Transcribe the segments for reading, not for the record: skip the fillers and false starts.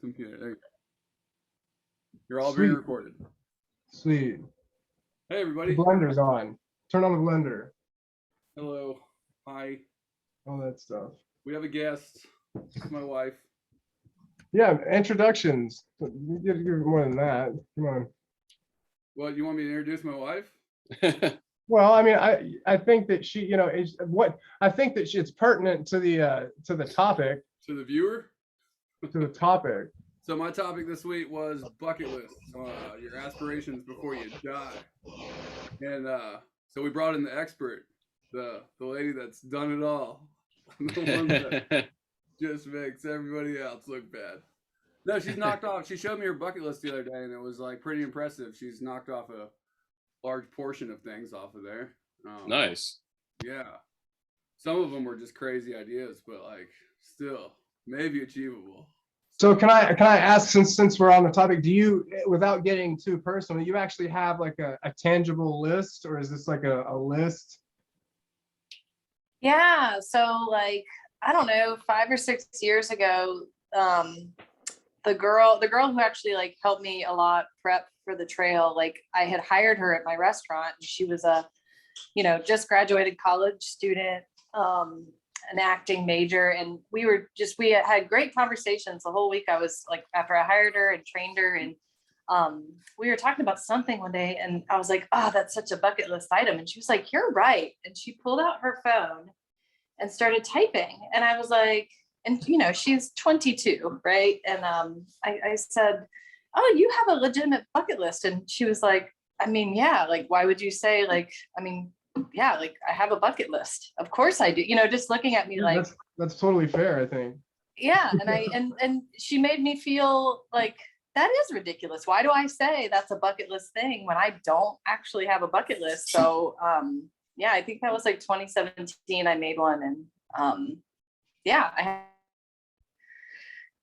computer. There you go. You're all being Sweet, recorded. sweet. Hey, The everybody. blender's on. Turn on the blender. Hello. Hi. All that stuff. We have a guest. It's my wife. Yeah, introductions. You get to give more than that. Come on. What, you want me to introduce my wife? Well, I mean, I think that she, is what I think that it's pertinent to the topic. To the viewer? To the topic. So my topic this week was bucket lists, your aspirations before you die. And so we brought in the expert, the lady that's done it all. The one that just makes everybody else look bad. No, she's knocked off. She showed me her bucket list the other day, and it was like pretty impressive. She's knocked off a large portion of things off of there. Nice. Yeah. Some of them were just crazy ideas, but like still maybe achievable. So can I ask, since we're on the topic, do you, without getting too personal, you actually have like a tangible list, or is this like a list? Yeah, so like I don't know, 5 or 6 years ago, the girl who actually like helped me a lot prep for the trail, like I had hired her at my restaurant. She was a, just graduated college student, an acting major, and we had great conversations the whole week. I was like, after I hired her and trained her, and we were talking about something one day, and I was like, oh, that's such a bucket list item. And she was like, you're right. And she pulled out her phone and started typing. And I was like, and she's 22, right? And I said, oh, you have a legitimate bucket list. And she was like, I mean, yeah, like, why would you say, like, I mean, yeah, like I have a bucket list. Of course I do, just looking at me like that's totally fair, I think. Yeah. And she made me feel like that is ridiculous. Why do I say that's a bucket list thing when I don't actually have a bucket list? So yeah, I think that was like 2017 I made one, and yeah, I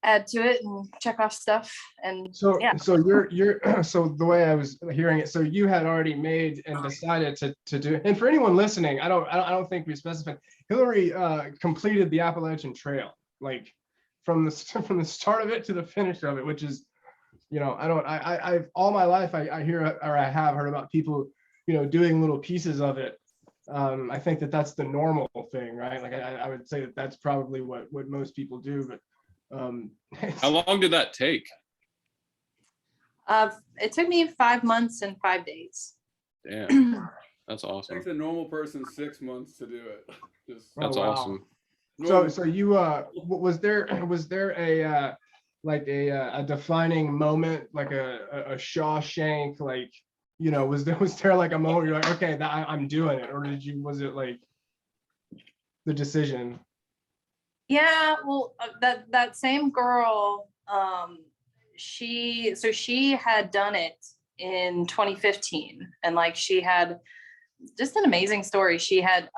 add to it and check off stuff. And so yeah. so you're so the way I was hearing it, so you had already made and decided to do. And for anyone listening, I don't think we specified, Hillary completed the Appalachian Trail, like from the start of it to the finish of it, which is, I've all my life I hear, or I have heard about people doing little pieces of it. I think that's the normal thing, right? Like I would say that's probably what most people do. But how long did that take? It took me 5 months and 5 days. Damn, that's It awesome. takes a normal person 6 months to do it. That's wow. awesome. So you was there a like a defining moment, like a Shawshank, like was there like a moment you're like, okay, I'm doing it, or was it like the decision? Yeah, well, that same girl, she had done it in 2015, and like she had just an amazing story. She had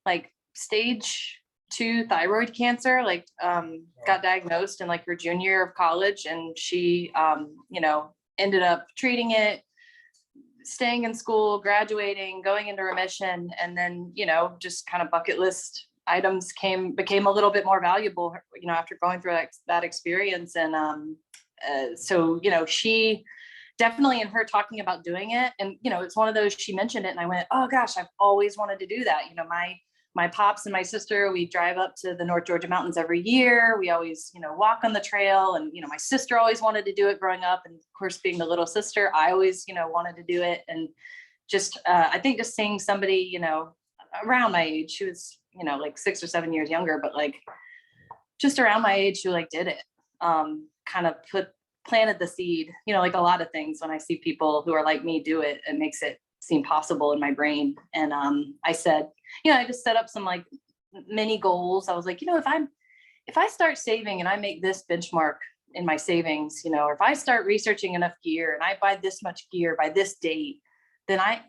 like stage 2 thyroid cancer, like got diagnosed in like her junior year of college, and she ended up treating it, staying in school, graduating, going into remission, and then just kind of bucket list items became a little bit more valuable, after going through that experience. And so she definitely, in her talking about doing it, and it's one of those, she mentioned it and I went, oh gosh, I've always wanted to do that. My pops and my sister, we drive up to the North Georgia mountains every year. We always walk on the trail, and my sister always wanted to do it growing up, and of course being the little sister, I always wanted to do it. And just I think just seeing somebody around my age, she was like 6 or 7 years younger, but like just around my age who like did it, kind of planted the seed. Like a lot of things, when I see people who are like me do it, it makes it seem possible in my brain. And I said, I just set up some like mini goals. I was like, if I start saving and I make this benchmark in my savings, or if I start researching enough gear and I buy this much gear by this date, then I'm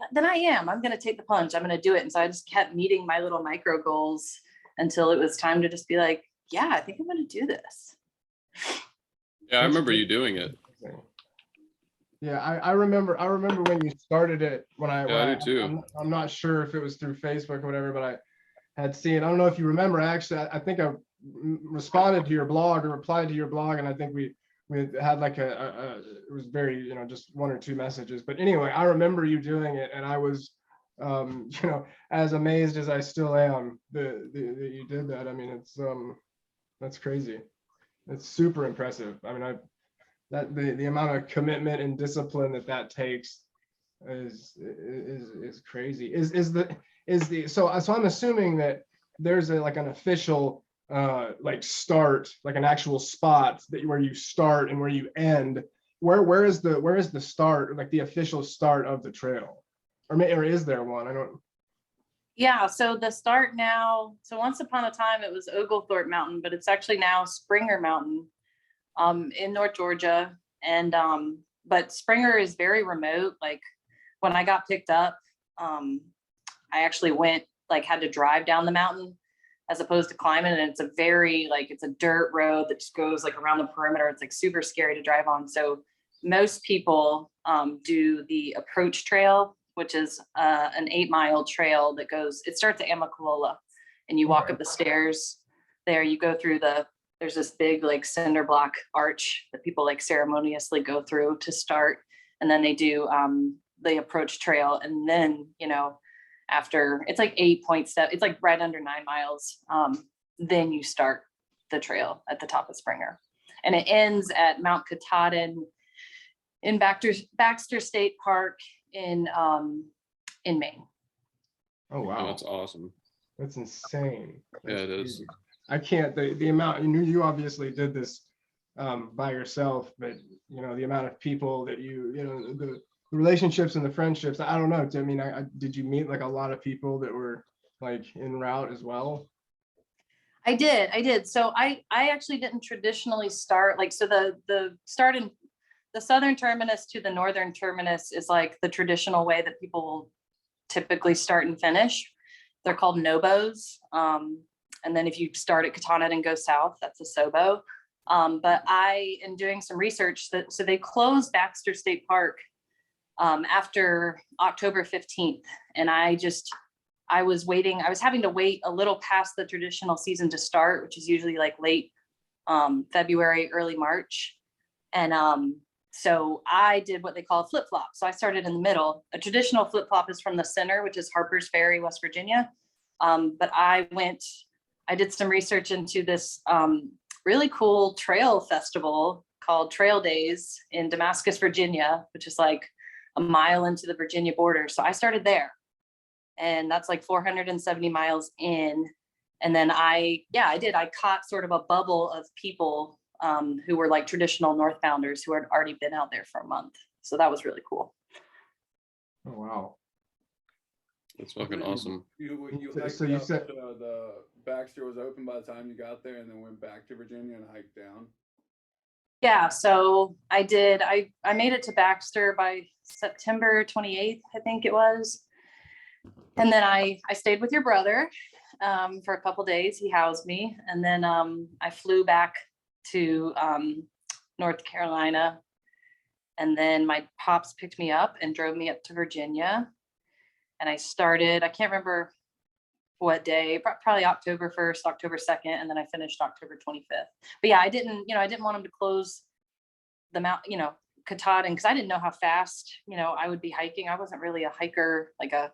going to take the plunge. I'm going to do it. And so I just kept meeting my little micro goals until it was time to just be like, yeah, I think I'm going to do this. Yeah, I remember you doing it. Yeah, I remember when you started it. I do too. I'm not sure if it was through Facebook or whatever, but I had seen, I don't know if you remember, actually, I think responded to your blog or replied to your blog, and I think we had like it was very, you know, just one or two messages. But anyway, I remember you doing it, and I was, you know, as amazed as I still am that you did that. I mean, it's that's crazy. It's super impressive. I mean, that the amount of commitment and discipline that takes is crazy. So I'm assuming that there's like an official like start, like an actual spot where you start and where you end. Where is the start, like the official start of the trail, or is there one? I don't. Yeah, so the start now, so once upon a time it was Oglethorpe Mountain, but it's actually now Springer Mountain in North Georgia. And but Springer is very remote. Like when I got picked up, I actually had to drive down the mountain as opposed to climbing. And it's it's a dirt road that just goes like around the perimeter. It's like super scary to drive on. So most people do the approach trail, which is an 8-mile trail that it starts at Amicalola, and you walk up the stairs there, you go through there's this big like cinder block arch that people like ceremoniously go through to start. And then they do the approach trail. And then, you know, after it's like 8.7, it's like right under 9 miles. Then you start the trail at the top of Springer, and it ends at Mount Katahdin in Baxter State Park in Maine. Oh wow, that's awesome. That's insane. Yeah, it is. I can't, the amount, you obviously did this by yourself, but you know, the amount of people that you know, the relationships and the friendships, I don't know. I mean, did you meet like a lot of people that were like en route as well? I did. So I actually didn't traditionally start, like, so the start in the southern terminus to the northern terminus is like the traditional way that people will typically start and finish. They're called Nobos. And then if you start at Katahdin and go south, that's a Sobo. But I am doing some research so they closed Baxter State Park after October 15th. And I was having to wait a little past the traditional season to start, which is usually like late February, early March. And so I did what they call a flip-flop. So I started in the middle. A traditional flip-flop is from the center, which is Harper's Ferry, West Virginia. But I did some research into this really cool trail festival called Trail Days in Damascus, Virginia, which is like a mile into the Virginia border. So I started there, and that's like 470 miles in. And then I caught sort of a bubble of people who were like traditional northbounders who had already been out there for a month. So that was really cool. Oh, wow. That's fucking awesome. So you said the Baxter was open by the time you got there, and then went back to Virginia and hiked down. Yeah, so I did. I made it to Baxter by September 28th, I think it was. And then I stayed with your brother for a couple days. He housed me, and then I flew back to North Carolina, and then my pops picked me up and drove me up to Virginia. And I can't remember what day, probably October 1st, October 2nd, and then I finished October 25th. But yeah, I didn't want them to close the mountain, Katahdin, because I didn't know how fast, I would be hiking. I wasn't really a hiker, like a,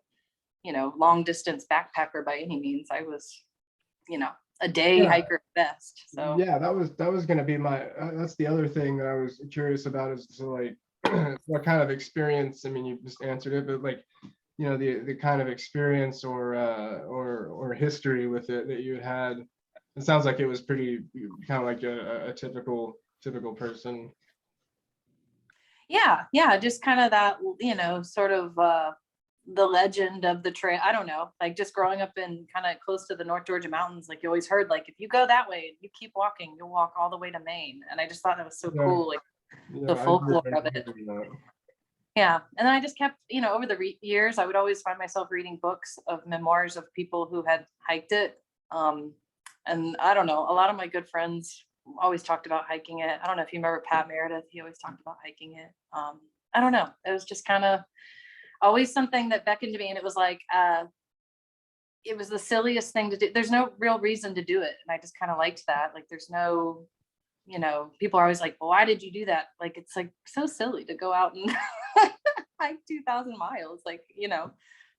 long distance backpacker by any means. I was, a day hiker at best. So yeah, that was going to be that's the other thing that I was curious about, is so like what kind of experience. I mean, you just answered it, but like, the kind of experience or history with it that you had. It sounds like it was pretty kind of like a typical person. Yeah, just kind of that, sort of the legend of the trail. I don't know, like just growing up in kind of close to the North Georgia mountains, like you always heard, like if you go that way, you keep walking, you'll walk all the way to Maine. And I just thought that was so cool, like the folklore of it. Yeah. And then I just kept, over the years, I would always find myself reading books of memoirs of people who had hiked it. And I don't know, a lot of my good friends always talked about hiking it. I don't know if you remember Pat Meredith. He always talked about hiking it. I don't know. It was just kind of always something that beckoned to me. And it was like, it was the silliest thing to do. There's no real reason to do it. And I just kind of liked that. Like there's no, you know, people are always like, well, why did you do that? Like, it's like so silly to go out and hike 2,000 miles, like, you know,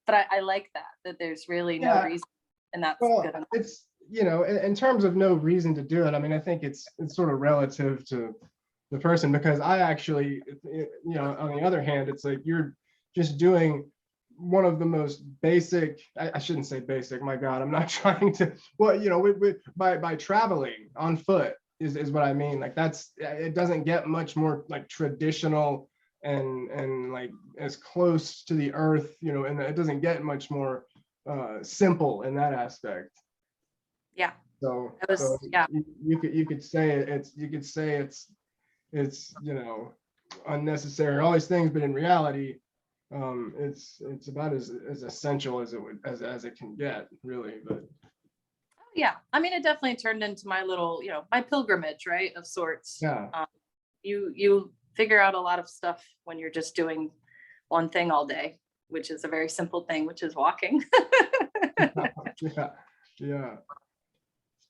but I like that there's really no Yeah. reason, and that's Well, good enough. it's, you know, in terms of no reason to do it, I mean, I think it's sort of relative to the person, because I actually, you know, on the other hand, it's like you're just doing one of the most basic, I shouldn't say basic, my God, I'm not trying to, well, you know, by traveling on foot is what I mean. Like that's, it doesn't get much more like traditional and like as close to the earth, you know, and it doesn't get much more simple in that aspect. Yeah. So, It was, so yeah. you could say it's you know, unnecessary, all these things, but in reality, it's about as essential as as it can get, really. But Yeah, I mean, it definitely turned into my little, you know, my pilgrimage, right, of sorts. yeah, You figure out a lot of stuff when you're just doing one thing all day, which is a very simple thing, which is walking. yeah, yeah.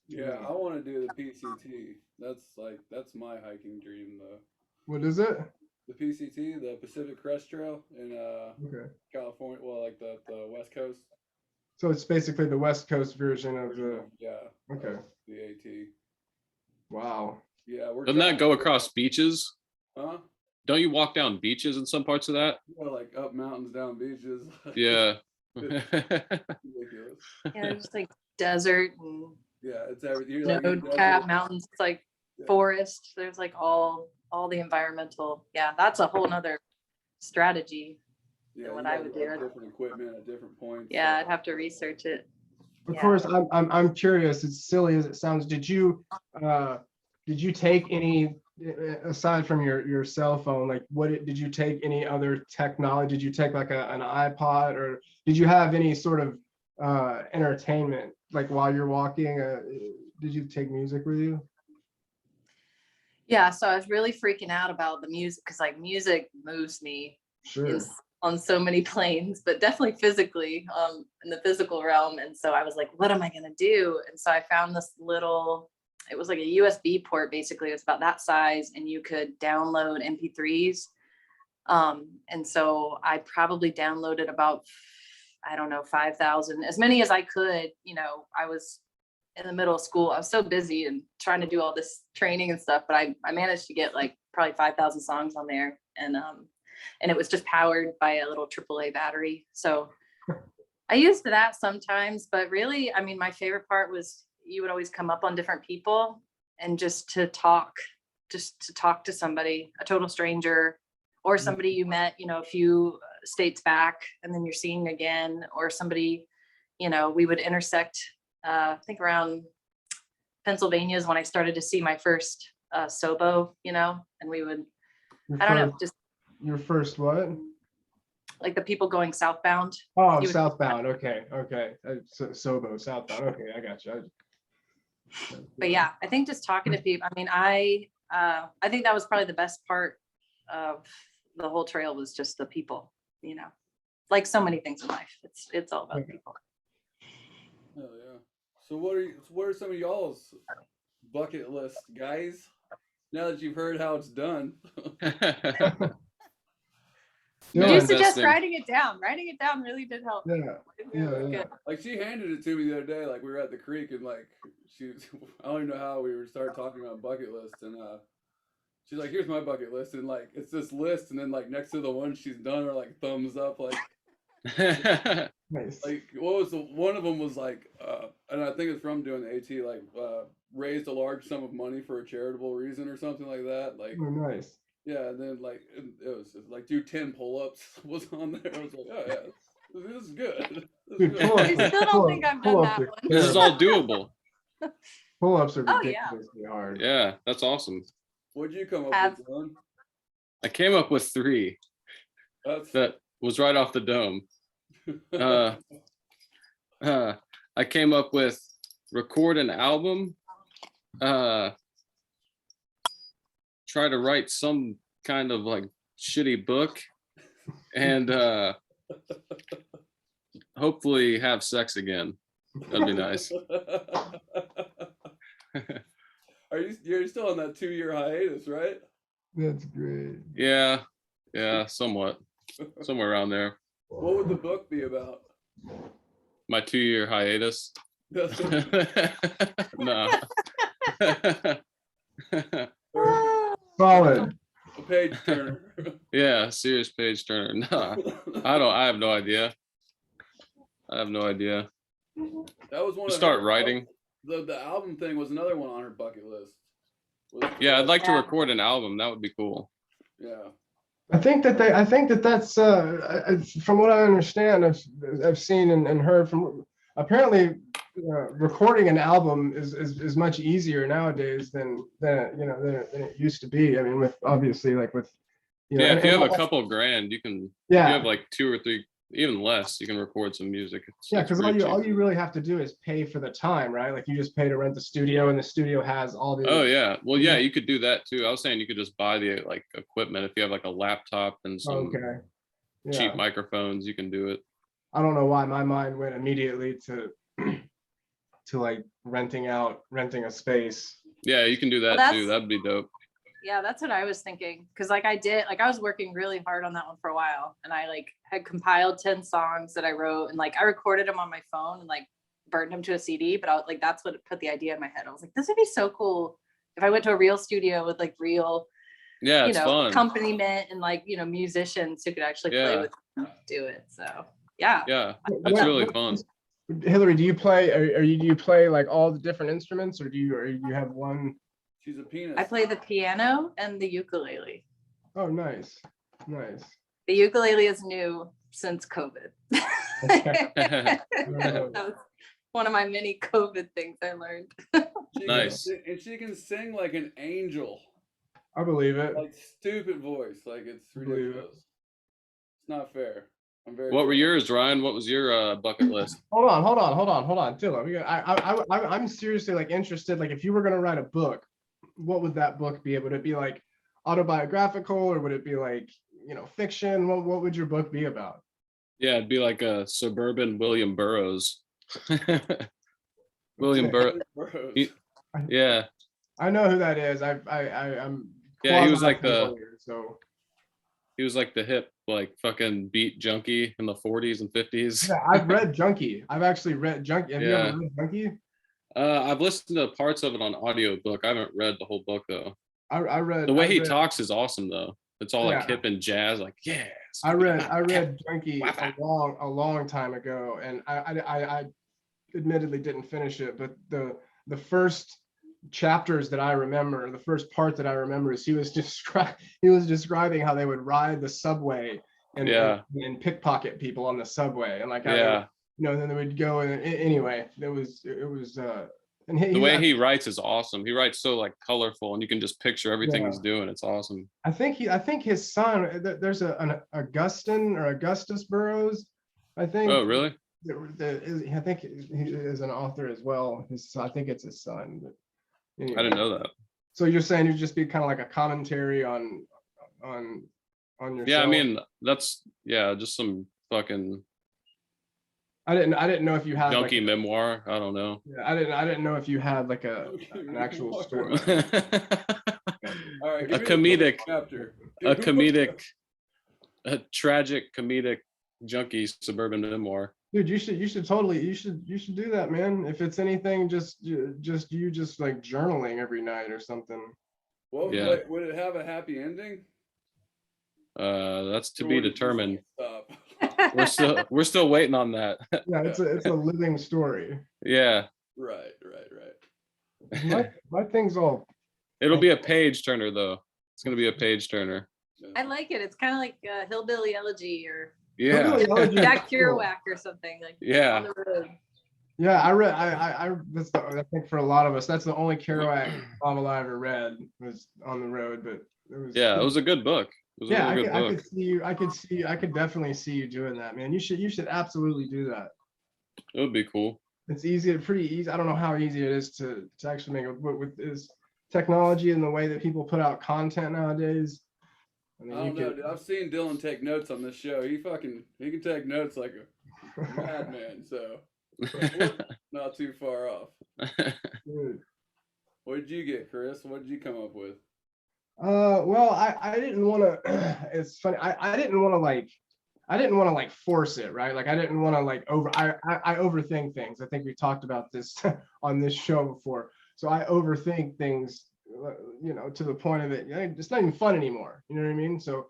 Yeah, I want to do the PCT. That's my hiking dream, though. What is it? The PCT, the Pacific Crest Trail in Okay. California, well, like the West Coast. So it's basically the West Coast version of the. Yeah. Okay. The AT. Wow. Yeah, we're. Doesn't that go across beaches? Huh? Don't you walk down beaches in some parts of that? Yeah, like up mountains, down beaches. Yeah. Ridiculous. Yeah, just like desert and Yeah, it's everything. You're like in snow-capped desert. mountains. It's like Yeah. forest. There's like all the environmental. Yeah, that's a whole nother strategy. Yeah, what you I got, would like, do. different equipment at different points. Yeah, I'd have to research it. Of Yeah. course, I'm curious. As silly as it sounds, did you take any aside from your cell phone? Like, did you take any other technology? Did you take like an iPod, or did you have any sort of entertainment like while you're walking? Did you take music with you? Yeah, so I was really freaking out about the music because like music moves me Sure. on so many planes, but definitely physically, in the physical realm. And so I was like, what am I gonna do? And so I found this little, it was like a USB port, basically. It's about that size, and you could download MP3s. And so I probably downloaded about, I don't know, 5,000, as many as I could. You know, I was in the middle of school. I was so busy and trying to do all this training and stuff, but I managed to get like probably 5,000 songs on there. And it was just powered by a little AAA battery. So I used that sometimes, but really, I mean, my favorite part was you would always come up on different people and just to talk to somebody, a total stranger, or somebody you met, you know, a few states back, and then you're seeing again, or somebody, you know, we would intersect, I think around Pennsylvania is when I started to see my first Sobo, you know, and we would, I don't know, just Your first what? like the people going southbound. Oh, You would- southbound. Okay. Sobo, southbound. Okay, I got you. But yeah, I think just talking to people, I mean, I think that was probably the best part of the whole trail was just the people, you know, like so many things in life. It's all about people. Oh yeah. So what are some of y'all's bucket list, guys? Now that you've heard how it's done. Would Yeah. you suggest Investing. writing it down? Writing it down really did help. Yeah. It was Yeah. good. Like she handed it to me the other day. Like we were at the creek and like I don't even know how we started talking about bucket lists, and she's like, "Here's my bucket list," and like it's this list, and then like next to the one she's done are like thumbs up, like Nice. like what was one of them was like, and I think it's from doing the AT, like raised a large sum of money for a charitable reason or something like that. Like Oh, nice. yeah, and then like it was just, like do 10 pull-ups was on there. I was like, oh yeah, this is good. This is Dude, good. I still don't think I've done that one. This is all doable. Pull-ups are Oh, yeah. ridiculously hard. Yeah, that's awesome. What'd you come up Have- with, John? I came up with 3 That's that was right off the dome. I came up with record an album, try to write some kind of like shitty book, and hopefully have sex again. That'd be nice. You're still on that 2-year hiatus, right? That's great. Yeah, somewhat, somewhere around there. What would the book be about? My 2-year hiatus. That's what- No. Solid. A page turner. Yeah, serious page turner. No, I have no idea. That was one You of start her- writing. The album thing was another one on her bucket list. Yeah, I'd like to Yeah. record an album. That would be cool. Yeah. I think that's from what I understand, I've seen and heard from, apparently recording an album is much easier nowadays than it used to be. I mean, with obviously like with Yeah, if you have a and- couple grand, you can. Yeah. You have like 2 or 3, even less. You can record some music. Yeah, It's because really all cheap. you really have to do is pay for the time, right? Like you just pay to rent the studio, and the studio has all the. Oh yeah, well yeah, you could do that too. I was saying you could just buy the like equipment if you have like a laptop and some Okay. Yeah. cheap microphones. You can do it. I don't know why my mind went immediately to like renting a space. Yeah, you can do that Well, too. That'd be dope. Yeah, that's what I was thinking. Cause like I was working really hard on that one for a while, and I like had compiled 10 songs that I wrote, and like I recorded them on my phone and like burned them to a CD. But I was like, that's what put the idea in my head. I was like, this would be so cool if I went to a real studio with like real, Yeah, it's fun. accompaniment and like, musicians who could actually play Yeah. with do it. So yeah. Yeah, it's really fun. Hillary, do you play? Do you play like all the different instruments, or do you have one? She's a penis. I play the piano and the ukulele. Oh, nice. The ukulele is new since COVID. Okay. That was one of my many COVID things I learned. Nice. And she can sing like an angel. I believe it. Like stupid voice. Like it's Believe it. ridiculous. It's not fair. I'm very. What were sorry. yours, Ryan? What was your bucket list? Hold on, Dylan. I'm seriously like interested. Like, if you were gonna write a book, what would that book be? Would it be like autobiographical, or would it be like fiction? What would your book be about? Yeah, it'd be like a suburban William Burroughs. William Burroughs. Bros. Yeah, I know who that is. I'm. Yeah, he was like quasi-familiar, so. he was like the hip, like fucking beat junkie in the 40s and 50s. Yeah, I've read Junkie. I've actually read Junkie. Have you ever read Junkie? I've listened to parts of it on audiobook. I haven't read the whole book though. I read The way I he read- talks is awesome though. It's all like Yeah. hip and jazz, like yeah. I read Junkie a long time ago, and I admittedly didn't finish it, but the first chapters that I remember, the first part that I remember is he was describing how they would ride the subway and and pickpocket people on the subway, and like how they would, then they would go, and anyway, it was and The way he writes is awesome. He writes so like colorful, and you can just picture everything he's doing. It's awesome. I think his son, there's an Augustus Burroughs, I think. Oh, really? I think he is an author as well. I think it's his son. But anyway. I didn't know that. So you're saying it'd just be kind of like a commentary on yourself? Yeah, I mean that's just some fucking I didn't know if you had junkie like, memoir. I don't know. I didn't know if you had like an actual story. All right, A give me the comedic- chapter. a tragic comedic junkie suburban memoir. Dude, you should totally do that, man. If it's anything, just like journaling every night or something. Well, Yeah. would it have a happy ending? That's to Or be would it just determined. stop? We're still waiting on that. Yeah, it's a living story. Yeah, Right. My thing's all. it'll be a page turner though. It's gonna be a page turner. I like it. It's kind of like Hillbilly Elegy or Yeah, Jack Kerouac or something like on yeah, the road. Yeah, I read. I think for a lot of us, that's the only Kerouac novel I ever read was On the Road. But it was. yeah. It was a good book. It was Yeah, a really good I book. could see you. I could definitely see you doing that, man. You should absolutely do that. It would be cool. It's pretty easy. I don't know how easy it is to actually make it with this technology and the way that people put out content nowadays. I I mean, don't know, dude. I've seen Dylan take notes on this show. He can take notes like a madman. So Not too far off. Dude. What did you get, Chris? What did you come up with? Well, I didn't want to, it's funny. I didn't want to like force it, right? Like I didn't want to like I overthink things. I think we talked about this on this show before. So I overthink things, to the point of it's not even fun anymore. You know what I mean? So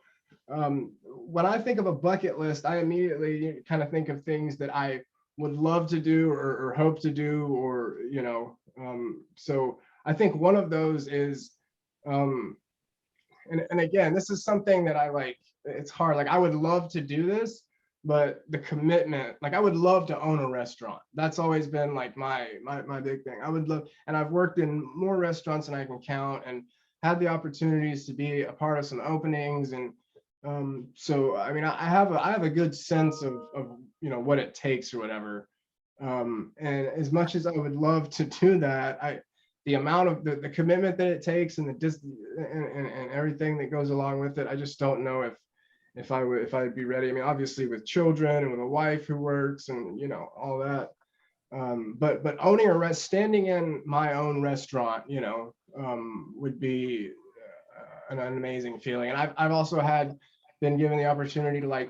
when I think of a bucket list, I immediately kind of think of things that I would love to do or hope to do, or so I think one of those is and again, this is something that I like, it's hard. Like I would love to do this, but the commitment, like I would love to own a restaurant. That's always been like my big thing. I would love, and I've worked in more restaurants than I can count and had the opportunities to be a part of some openings. And so, I mean, I have a good sense of what it takes or whatever. And as much as I would love to do that, the amount of the commitment that it takes and and everything that goes along with it, I just don't know if I'd be ready. I mean, obviously with children and with a wife who works and all that. But owning standing in my own restaurant, would be an amazing feeling. And I've also been given the opportunity to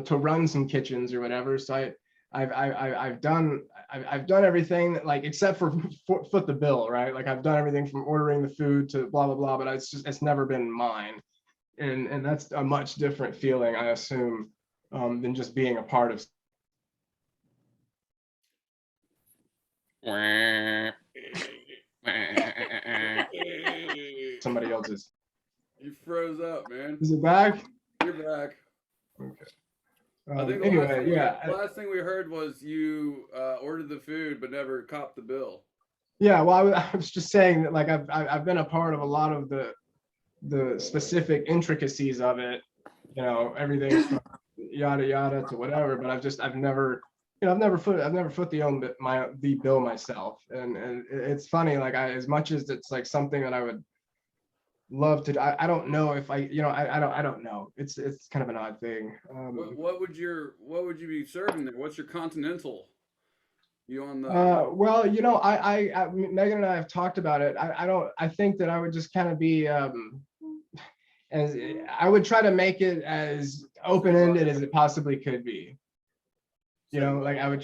to run some kitchens or whatever. So I've done everything that, like, except for foot the bill, right? Like I've done everything from ordering the food to blah blah blah, but it's never been mine, and that's a much different feeling, I assume, than just being a part of somebody else's. You froze up, man. Is it back? You're back. Okay. I think the last thing we heard was you ordered the food but never copped the bill. Yeah, well, I was just saying that, like, I've been a part of a lot of the specific intricacies of it, everything from yada yada to whatever. But I've never foot the bill myself, and it's funny, like as much as it's like something that I would love to. I don't know if I don't know. It's kind of an odd thing. What would you be serving there? What's your continental? You on the? Well, I Megan and I have talked about it. I think that I would just kind of be as I would try to make it as open-ended as it possibly could be. Like I would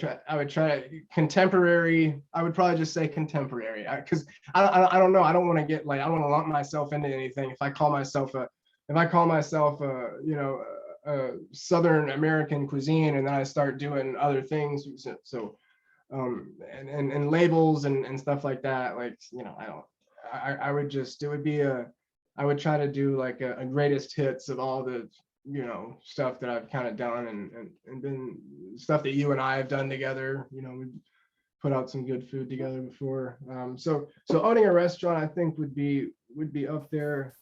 try contemporary. I would probably just say contemporary, because I don't know. I don't want to get like, I don't want to lump myself into anything. If I call myself a Southern American cuisine, and then I start doing other things, so and labels and stuff like that, like I would just, I would try to do like a greatest hits of all the stuff that I've kind of done and been stuff that you and I have done together. We put out some good food together before. So owning a restaurant, I think, would be up there.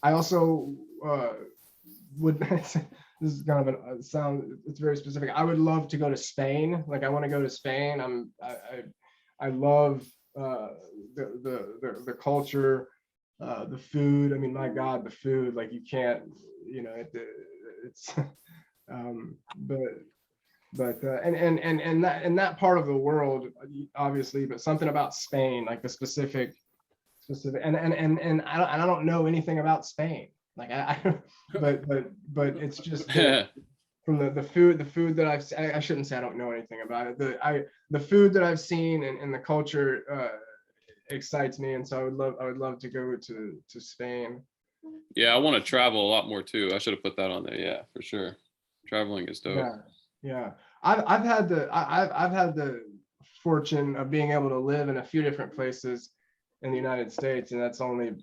I also would this is kind of a sound, it's very specific. I would love to go to Spain. Like I want to go to Spain. I love the culture, the food. I mean, my God, the food, like you can't, it's but and that part of the world, obviously, but something about Spain, like the specific and I don't know anything about Spain, like but it's just from the food that I shouldn't say I don't know anything about it. The food that I've seen and the culture excites me, and so I would love to go to Spain. Yeah, I want to travel a lot more too. I should have put that on there. Yeah, for sure. Traveling is dope. Yeah. I've had the fortune of being able to live in a few different places in the United States, and that's only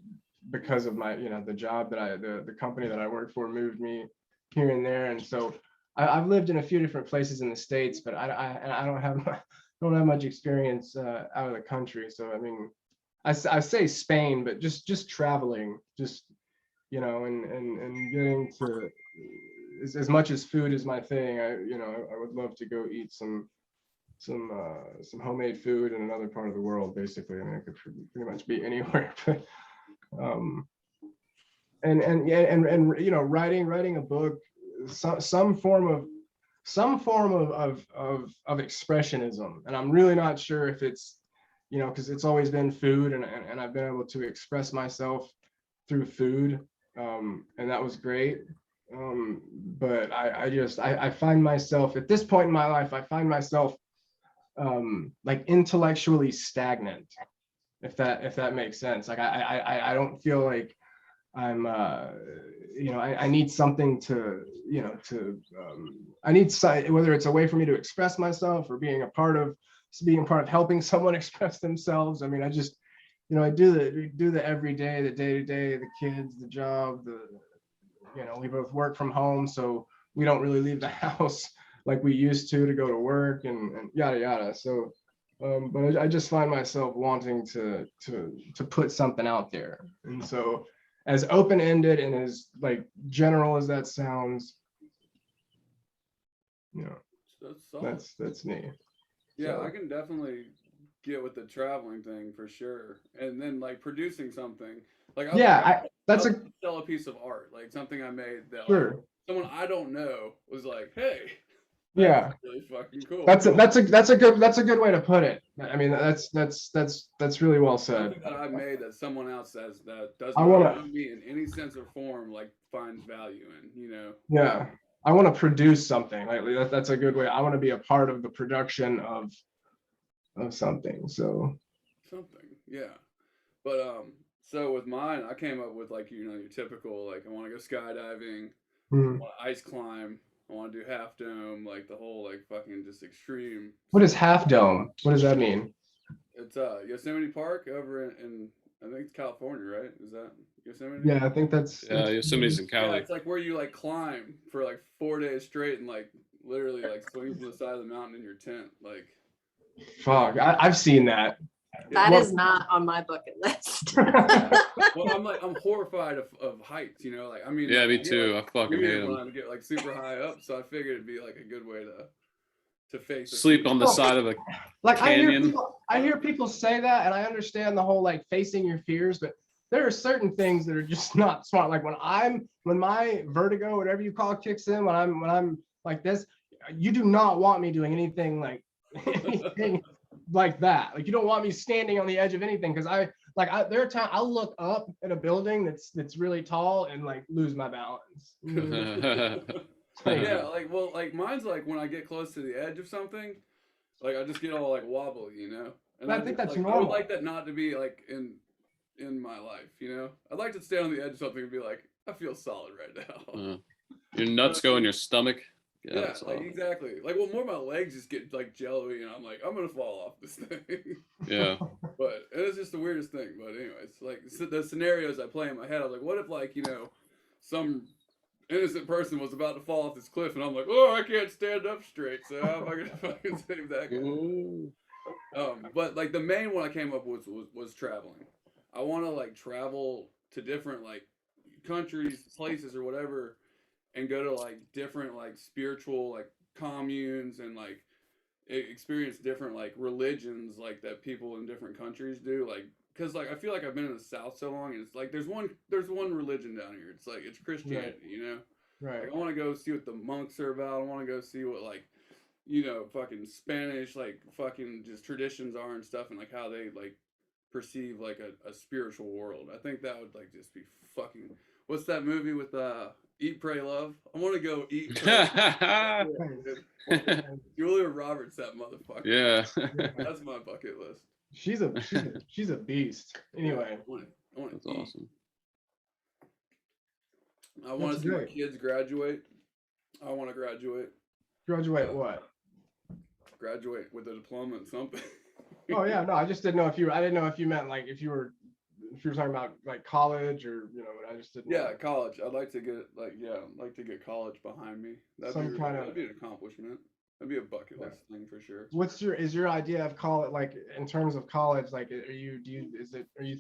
because of my the job that the company that I work for moved me here and there, and so I've lived in a few different places in the States, but I don't have much experience out of the country. So I mean, I say Spain, but just traveling, just and getting to, as much as food is my thing, I would love to go eat some homemade food in another part of the world. Basically, I mean, it could pretty much be anywhere. But and writing a book, some form of some form of expressionism, and I'm really not sure if it's, you know, because it's always been food, and I've been able to express myself through food, and that was great. But I find myself at this point in my life, I find myself like intellectually stagnant, if that makes sense. Like I don't feel like I'm you know, I need something to, you know, to I need whether it's a way for me to express myself or being a part of helping someone express themselves. I mean, I just, you know, I do the everyday, the day-to-day, the kids, the job, the, you know, we both work from home, so we don't really leave the house like we used to go to work, and yada yada. So but I just find myself wanting to put something out there. And so, as open-ended and as like general as that sounds, you know, That's solid. that's me. Yeah, So, I can definitely get with the traveling thing for sure. And then like producing something. Like yeah, I'd that's love a to sell a piece of art, like something I made that like sure. someone I don't know was like, hey, that's Yeah, really fucking cool. that's a good way to put it. I mean, that's really well said. Something that I made that someone else says that does I not want know to, me in any sense or form, like finds value in, you know. yeah, I want to produce something. Like that's a good way. I want to be a part of the production of something. So, Something. Yeah. But so with mine, I came up with like, you know, your typical like I want to go skydiving, hmm. want to ice climb, I want to do half dome, like the whole like fucking just extreme What is sport. half dome? What does that mean? It's Yosemite Park over in I think it's California, right? Is that Yosemite? Yeah, I think Yeah, Yosemite's in Yeah, Cali. it's like where you like climb for like 4 days straight and like literally like swing from the side of the mountain in your tent. Like fuck. I've seen that. yeah. That What? is not on my bucket list. Well, I'm horrified of heights, you know. Like I mean, Yeah, like, me I get like too. I fucking hate weird when them. I get like super high up, so I figured it'd be like a good way to face a Sleep fear. on the side of a Like canyon. I hear people say that, and I understand the whole like facing your fears, but there are certain things that are just not smart. Like when my vertigo, whatever you call it, kicks in, when I'm like this, you do not want me doing anything like anything like that. Like you don't want me standing on the edge of anything, because there are times I'll look up at a building that's really tall and like lose my balance. Like, Yeah, like well, like mine's like when I get close to the edge of something, like I just get all like wobbly, you know. And I I think just that's like I would normal. like that not to be like in my life, you know. I'd like to stand on the edge of something and be like, I feel solid right now. Uh, your You know nuts what I go in mean? your stomach. Yeah, Yeah, that's like all. exactly. Like well, more my legs just get like jelly, and I'm like, I'm gonna fall off this thing. Yeah. But it's just the weirdest thing. But anyways, like the scenarios I play in my head, I was like, what if like you know, some innocent person was about to fall off this cliff, and I'm like, oh, I can't stand up straight, so how am I gonna fucking save that guy? Ooh. But like the main one I came up with was traveling. I want to like travel to different like countries, places, or whatever, and go to like different like spiritual like communes and like experience different like religions like that people in different countries do like because like I feel like I've been in the South so long and it's like there's one religion down here. It's like it's right, Christianity, you know. right. Like I want to go see what the monks are about. I want to go see what like you know fucking Spanish like fucking just traditions are and stuff and like how they like perceive like a spiritual world. I think that would like just be fucking. What's that movie with Eat Pray Love? I want to go eat. Pray, Julia Roberts, that motherfucker. Yeah. That's my bucket list. She's a beast. Yeah, Anyway, I want That's to eat. awesome. I want that's to see my great. kids graduate. I want to graduate. Graduate what? Graduate with a diploma in something. Oh yeah, no, I just didn't know if I didn't know if you meant like if you were talking about like college, or you know, I just didn't know. Yeah, college. I'd like to get I'd like to get college behind me. Some kind of, that'd be an accomplishment. That'd be a bucket yeah. list thing for sure. Is your idea of college, like in terms of college, like are you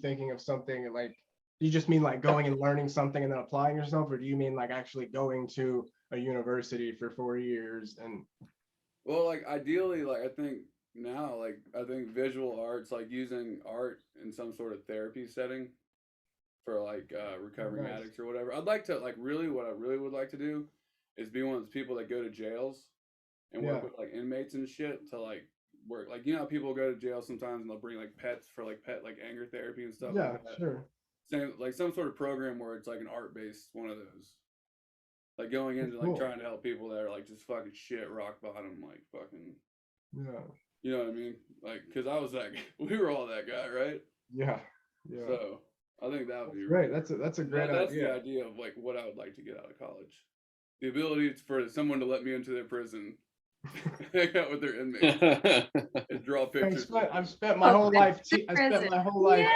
thinking of something like, do you just mean like going and learning something and then applying yourself, or do you mean like actually going to a university for 4 years and Well, like ideally, like I think now, like I think visual arts, like using art in some sort of therapy setting for like recovering nice. addicts or whatever. I'd like to like really what I really would like to do is be one of those people that go to jails and work with like inmates and shit to like work. Like, you know, people go to jail sometimes and they'll bring like pets for like pet like anger therapy and stuff. Yeah, like that. sure. Same, like some sort of program where it's like an art based one of those. Like going into like Cool. trying to help people that are like just fucking shit, rock bottom, like fucking. Yeah. You know what I mean? Like, cause I was that. We were all that guy, right? Yeah. Yeah. So I think that would be Great. That's a great that's idea. the idea of like what I would like to get out of college. The ability for someone to let me into their prison, hang out with their inmates, and draw pictures. I've spent my whole life. I spent my whole life.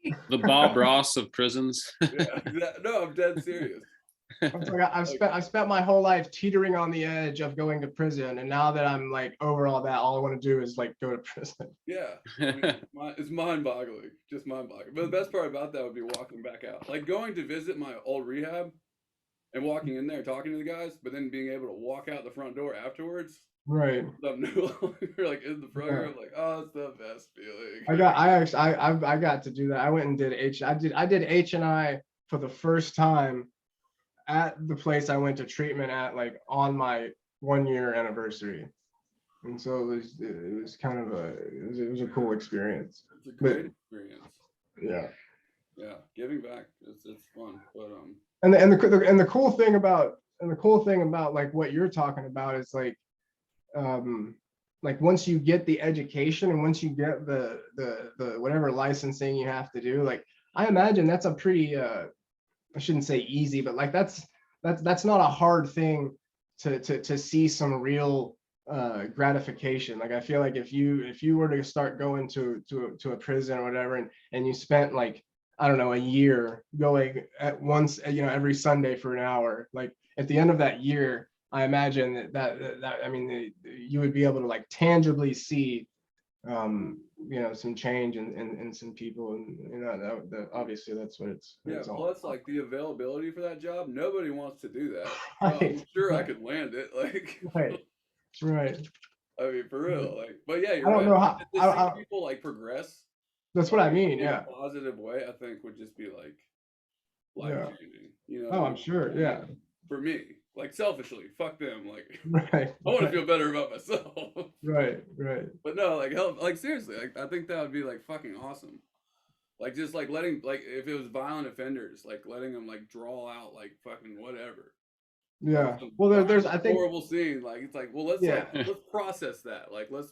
Yay! The Bob Ross of prisons. Yeah, no, I'm dead serious. I've spent my whole life teetering on the edge of going to prison, and now that I'm like over all that, all I want to do is like go to prison. Yeah, I mean, it's mind-boggling, just mind-boggling. But the best part about that would be walking back out, like going to visit my old rehab, and walking in there, talking to the guys, but then being able to walk out the front door afterwards. Right. You're like in the program, like, oh, it's the best feeling. I got to do that. I went and did I did H&I for the first time at the place I went to treatment at, like on my 1-year anniversary. And so it was kind of it was a cool experience. It's a great experience. Yeah. Yeah, giving back, it's fun. But And the cool thing about like what you're talking about is like once you get the education and once you get the whatever licensing you have to do, like I imagine that's a pretty I shouldn't say easy, but like that's not a hard thing to see some real gratification. Like I feel like if you were to start going to a prison or whatever, and you spent like, I don't know, a year going at once, you know, every Sunday for an hour, like at the end of that year, I imagine that I mean, you would be able to like tangibly see you know, some change in some people, and you know that obviously that's what it's all plus about. like the availability for that job, nobody wants to do that. Right, I'm sure I right. could land it, like right. I mean, for real, like, but yeah, you're I don't right. know how To see people like progress, that's what I mean. in Yeah. a positive way, I think would just be like life changing. You know? Oh, I'm sure. Yeah. For me, like selfishly, fuck them. Like Right. I want to feel better about myself. Right. But no, like help, like seriously, like I think that would be like fucking awesome. Like just like letting, like if it was violent offenders, like letting them like draw out like fucking whatever. Yeah. Well, there's I think horrible scene. Like it's like, well, let's process that. Like what's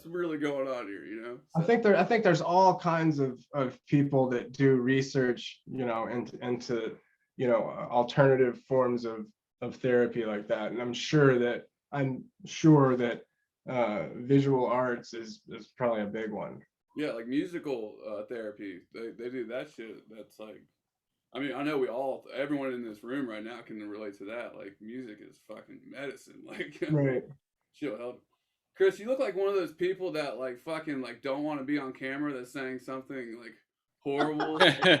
really going on here, you know? So, I think there's all kinds of people that do research, you know, into you know, alternative forms of therapy like that, and I'm sure that visual arts is probably a big one. Yeah, like musical therapy, they do that shit. That's like, I mean, I know everyone in this room right now can relate to that. Like music is fucking medicine. Like Right. She'll help. Chris, you look like one of those people that like fucking like don't want to be on camera that's saying something like horrible. Yeah.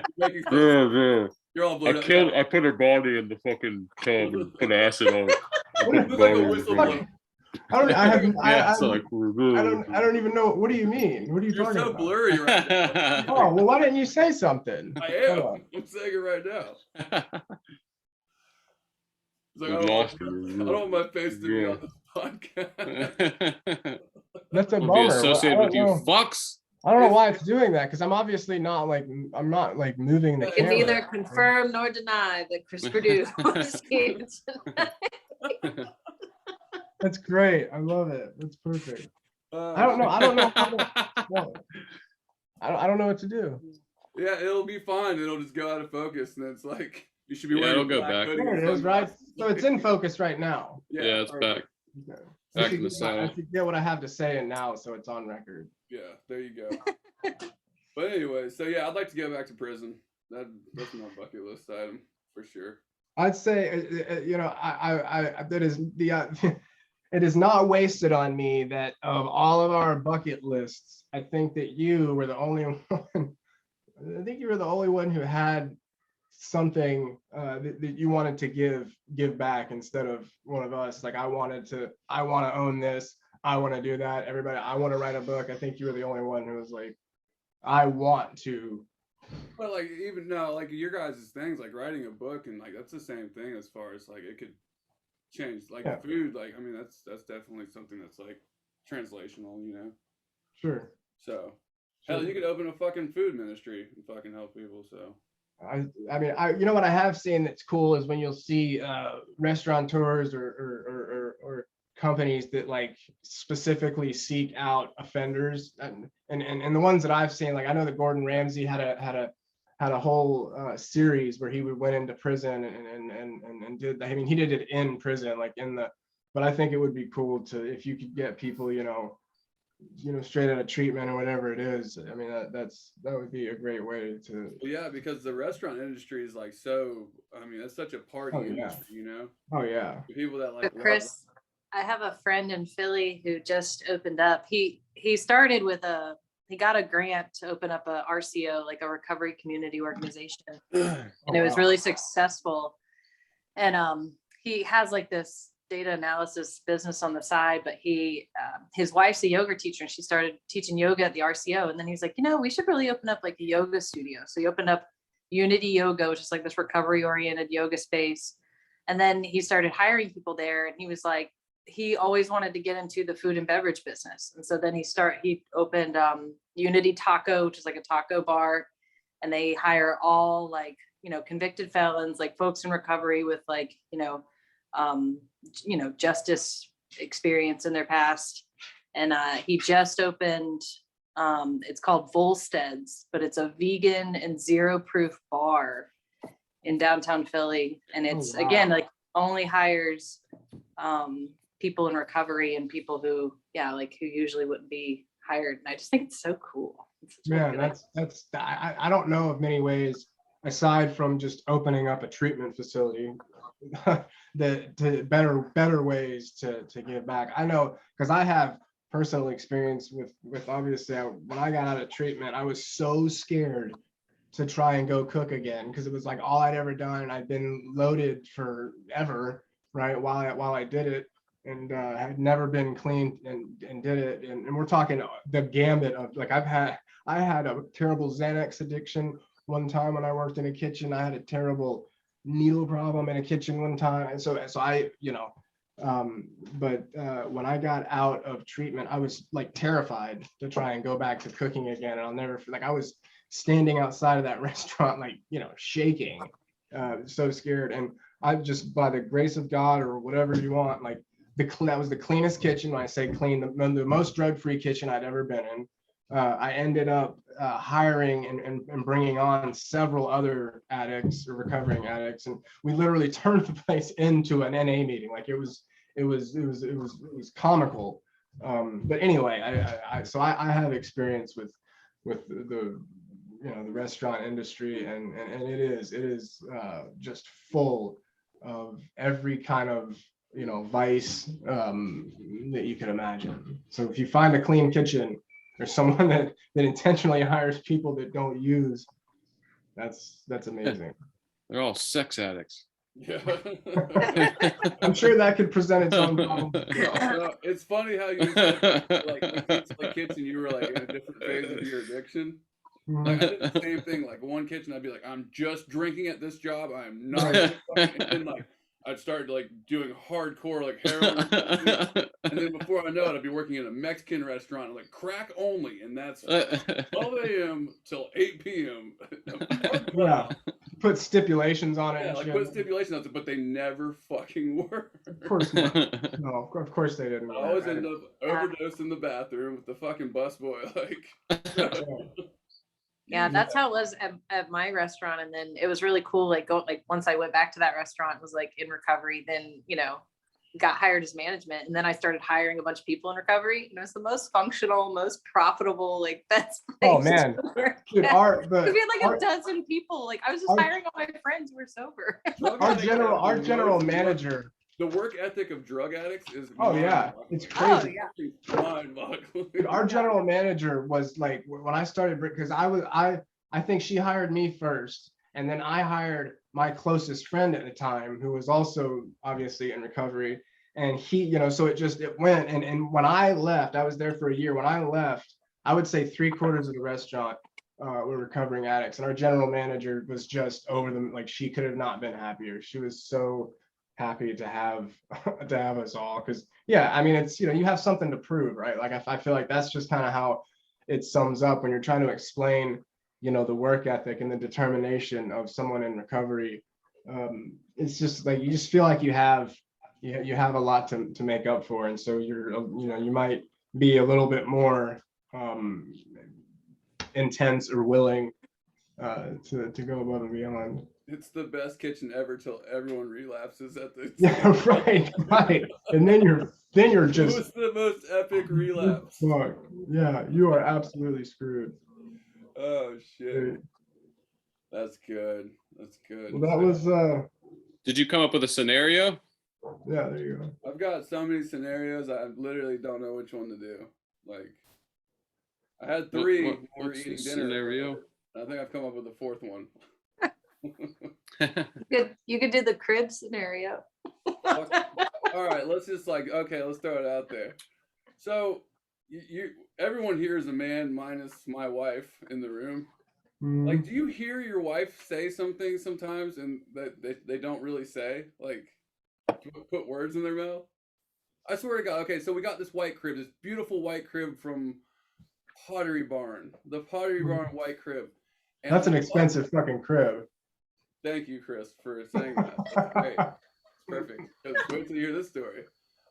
You're all blurred I put her body in the fucking tub and put acid on it. I don't even know. What do you mean? What are you talking about? You're so blurry right now. Oh, well, why didn't you say something? I am. I'm saying it right now. It's like, I don't want my face to be on this podcast. That's a we'll bummer. Be associated with you fucks. I don't know why it's doing that, because I'm obviously not like, I'm not like moving the camera. Can neither confirm nor deny that Chris Purdue was here tonight. That's great. I love it. That's perfect. I don't know how to, I don't know what to do. Yeah, it'll be fine. It'll just go out of focus, and it's like you should be wearing. It'll go back. There it is, right? So it's in focus right now. Yeah, it's back. Okay. Back in the side. I should get what I have to say and now, so it's on record. Yeah, there you go. But anyway, so yeah, I'd like to get back to prison. That's my bucket list item for sure. I'd say, you know, that is the. It is not wasted on me that of all of our bucket lists, I think that you were the only one. I think you were the only one who had something that you wanted to give back instead of one of us. Like I want to own this. I want to do that. Everybody, I want to write a book. I think you were the only one who was like, I want to. But like even no, like your guys' things, like writing a book and like that's the same thing as far as like it could changed. Like Yeah. food, like I mean, that's definitely something that's like translational, you know. Sure. So hell, you could open a fucking food ministry and fucking help people. So I mean, you know what I have seen that's cool is when you'll see restaurateurs or companies that like specifically seek out offenders, and the ones that I've seen, like I know that Gordon Ramsay had a whole series where he went into prison and did. I mean, he did it in prison, like in the. But I think it would be cool to if you could get people, straight out of treatment or whatever it is. I mean, that would be a great way to. well, yeah, because the restaurant industry is like so. I mean, it's such a party Oh, yeah. industry, you know. Oh yeah. The people that like But Chris, I have a friend in Philly who just opened up. He started with he got a grant to open up a RCO, like a recovery community organization, and it was really successful. And he has like this data analysis business on the side, but his wife's a yoga teacher and she started teaching yoga at the RCO. And then he's like, we should really open up like a yoga studio. So he opened up Unity Yoga, which is like this recovery oriented yoga space. And then he started hiring people there. And he was like, he always wanted to get into the food and beverage business. And so then he opened Unity Taco, which is like a taco bar. And they hire all like, convicted felons, like folks in recovery with like, justice experience in their past. And he just opened, it's called Volstead's, but it's a vegan and zero proof bar in downtown Philly. And it's again, like only hires people in recovery and people who usually wouldn't be hired. And I just think it's so cool. Man, I don't know of many ways aside from just opening up a treatment facility better ways to give back. I know because I have personal experience with obviously when I got out of treatment, I was so scared to try and go cook again because it was like all I'd ever done and I'd been loaded forever, right, while I did it, and had never been clean and did it, and we're talking the gambit of like I had a terrible Xanax addiction one time when I worked in a kitchen. I had a terrible needle problem in a kitchen one time, and so I but when I got out of treatment, I was like terrified to try and go back to cooking again, and I'll never I was standing outside of that restaurant like shaking, so scared. And I just, by the grace of God or whatever you want, like that was the cleanest kitchen. When I say clean, the most drug-free kitchen I'd ever been in. I ended up hiring and bringing on several other addicts or recovering addicts, and we literally turned the place into an NA meeting. Like it was comical. But anyway, I have experience with the the restaurant industry, and it is just full of every kind of vice that you could imagine. So if you find a clean kitchen, there's someone that intentionally hires people that don't use. That's amazing. They're all sex addicts. Yeah. I'm sure that could present its own problem. It's funny how you said, like kitchen, you were like in a different phase of your addiction. Like I did the same thing. Like one kitchen, I'd be like, I'm just drinking at this job. I'm not. And then like I'd start like doing hardcore like heroin, and then before I know it, I'd be working in a Mexican restaurant, like crack only, and that's 12 a.m. till 8 p.m. Yeah, put stipulations on it. Yeah, like put stipulations on it, but they never fucking work. Of course not. No, of course they didn't. I always end up overdosed in the bathroom with the fucking busboy, like. Yeah, that's how it was at my restaurant. And then it was really cool. Like once I went back to that restaurant, was like in recovery, then, got hired as management. And then I started hiring a bunch of people in recovery. It was the most functional, most profitable, like best place. Oh man. Dude, we had like a dozen people. Like I was just hiring all my friends who were sober. Our general manager. The work ethic of drug addicts is it's crazy. Mind-boggling. Our general manager was like, when I started, because I think she hired me first, and then I hired my closest friend at the time, who was also obviously in recovery, and he, so it went. And when I left, I was there for a year. When I left, I would say 3/4 of the restaurant were recovering addicts, and our general manager was just over them. Like she could have not been happier. She was so happy to have us all, because yeah, I mean, it's, you have something to prove, right? Like I feel like that's just kind of how it sums up when you're trying to explain, the work ethic and the determination of someone in recovery. It's just like you just feel like you have a lot to make up for, and so you might be a little bit more intense or willing to go above and beyond. It's the best kitchen ever till everyone relapses at the. Yeah, right. And then you're just. Who's the most epic relapse? Fuck. Yeah, you are absolutely screwed. Oh shit. That's good. That's good. Well, that was Did you come up with a scenario? yeah, there you go. I've got so many scenarios I literally don't know which one to do. Like I had three when we were What's the eating dinner. scenario? I think I've come up with a fourth one. You could do the crib scenario. All right, let's just let's throw it out there. So everyone here is a man minus my wife in the room. Like, do you hear your wife say something sometimes and that they don't really say? Like, put words in their mouth? I swear to God. Okay, so we got this white crib, this beautiful white crib from Hardie Barn. The Hardie Barn white crib. And that's an expensive fucking crib. Thank you, Chris, for saying that. That's great. It's perfect. Wait till you hear this story.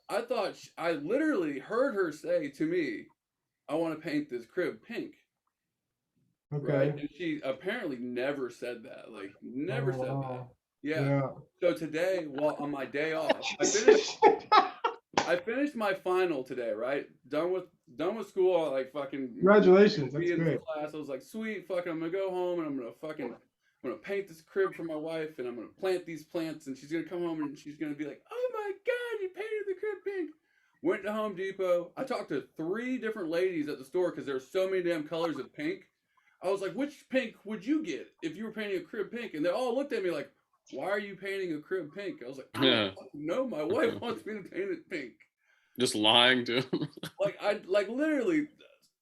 I literally heard her say to me, I want to paint this crib pink. Okay. Right? And she apparently never said that. Like, never said that. Yeah. So today, on my day off, I finished my final today, right? Done with school, like fucking. Congratulations, that's great. Class. I was like, sweet, fucking, I'm gonna go home and I'm gonna paint this crib for my wife and I'm gonna plant these plants and she's gonna come home and she's gonna be like, oh my God, you painted the crib pink. Went to Home Depot. I talked to 3 different ladies at the store because there were so many damn colors of pink. I was like, which pink would you get if you were painting a crib pink? And they all looked at me like, why are you painting a crib pink? I was like, I don't know. My wife wants me to paint it pink. Just lying to him. like literally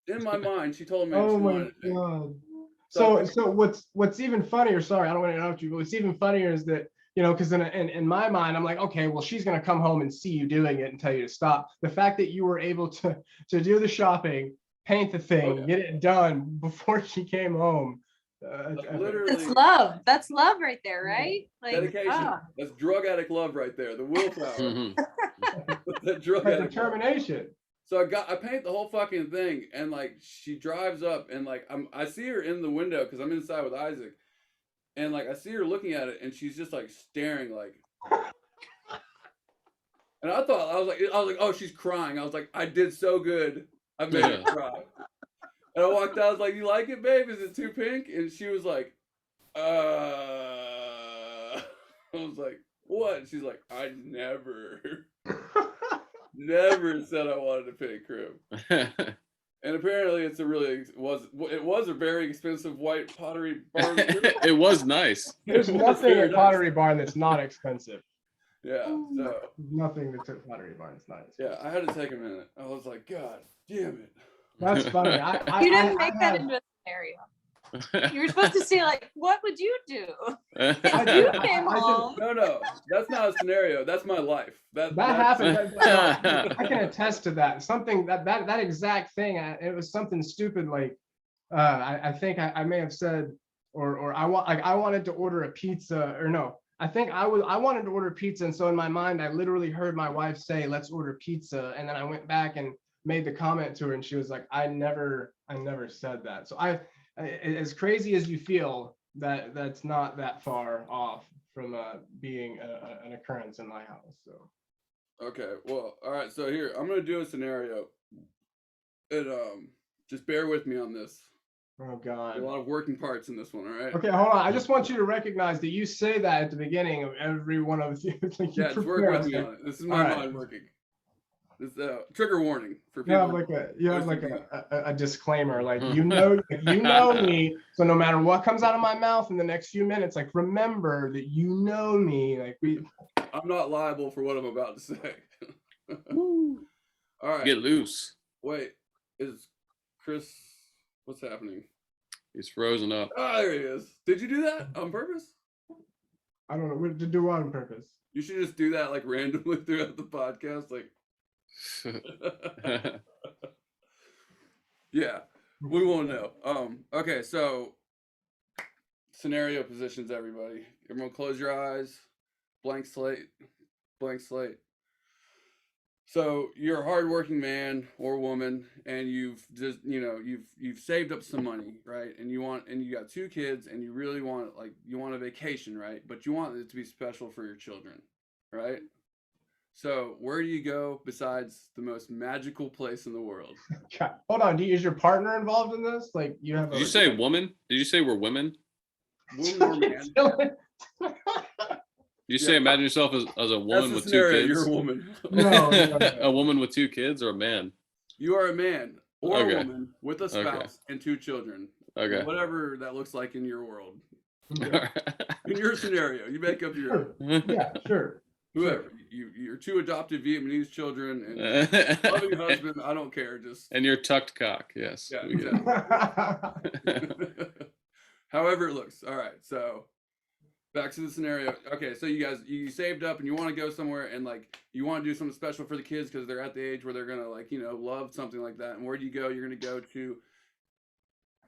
in my mind, she told me Oh she my wanted it pink. God. So what's even funnier, sorry, I don't want to interrupt you, but what's even funnier is that, because in my mind, I'm like, okay, well, she's going to come home and see you doing it and tell you to stop. The fact that you were able to do the shopping, paint the thing, get it done before she came home. Literally, it's love. That's love right there, right? Like, dedication. That's drug addict love right there. The willpower. The drug addict determination. Love. So I paint the whole fucking thing, and like she drives up, and like I see her in the window because I'm inside with Isaac, and like I see her looking at it, and she's just like staring, like. And I was like, oh, she's crying. I was like, I did so good. I made her cry. And I walked out. I was like, you like it, babe? Is it too pink? And she was like, I was like, what? And she's like, I never said I wanted a pink crib. And apparently it was a very expensive white Pottery Barn crib. It was nice. There's nothing at Pottery Barn that's not expensive. Yeah. So nothing that's at Pottery Barn is not expensive. Yeah, I had to take a minute. I was like, God damn it. That's funny. You didn't make that into a scenario. You were supposed to say, like, what would you do if you came home? No, that's not a scenario. That's my life. That happened. I can attest to that. Something that exact thing. It was something stupid. Like, I think I may have said, or I wanted to order a pizza, or no. I think I wanted to order pizza, and so in my mind, I literally heard my wife say, "Let's order pizza," and then I went back and made the comment to her, and she was like, I never said that. So as crazy as you feel, that's not that far off from being an occurrence in my house. So okay, well, all right, so here I'm gonna do a scenario, and just bear with me on this. Oh God, a lot of working parts in this one. All right, okay, hold on. I just want you to recognize that you say that at the beginning of every one of you. Like, yeah, just work with me on it. This is my mind working. This trigger warning for people. You have like a disclaimer, like you know me, so no matter what comes out of my mouth in the next few minutes, like remember that you know me. Like I'm not liable for what I'm about to say. All right. Get loose. Wait, is Chris? What's happening? He's frozen up. Oh, there he is. Did you do that on purpose? I don't know what to do on purpose. You should just do that like randomly throughout the podcast. Like, yeah, we won't know. Okay, so scenario positions, everybody. Everyone close your eyes. Blank slate. Blank slate. So you're a hardworking man or woman, and you've just, you've saved up some money, right? And you got 2 kids, and you really want, you want a vacation, right? But you want it to be special for your children, right? So where do you go besides the most magical place in the world? God, hold on. Is your partner involved in this? Like you have? Did you say woman? Did you say we're women? Woman or man? Did you say imagine yourself as a woman with 2 kids? You're a woman. No. A woman with 2 kids or a man? You are a man or Okay. a woman with a spouse and 2 children. Okay. Whatever that looks like in your world. Okay. In your scenario, you make up your own. Sure. Yeah, sure. Whoever. Your 2 adopted Vietnamese children and loving husband, I don't care. Just And your tucked cock, yes. yeah, we get it. yeah. However it looks. All right. So back to the scenario. Okay, so you guys, you saved up and you want to go somewhere and you want to do something special for the kids because they're at the age where they're gonna love something like that. And where do you go? You're gonna go to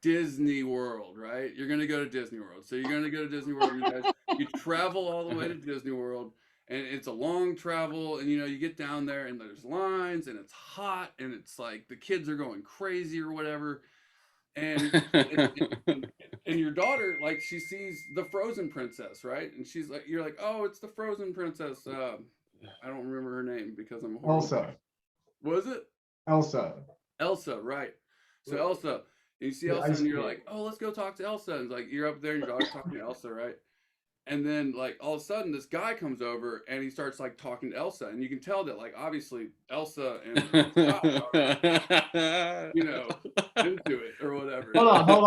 Disney World, right? You're gonna go to Disney World. So you're gonna go to Disney World. You travel all the way to Disney World, and it's a long travel. And you get down there and there's lines and it's hot and it's like the kids are going crazy or whatever. And your daughter, she sees the Frozen princess, right? And she's like, you're like, oh, it's the Frozen princess. I don't remember her name because I'm horrible. Elsa. Was it? Elsa, right. So Elsa, and you see Elsa and you're like, oh, let's go talk to Elsa. And it's you're up there and your daughter's talking to Elsa, right? And then all of a sudden this guy comes over and he starts talking to Elsa, and you can tell that obviously Elsa and Scott are, into it or whatever. Hold on. I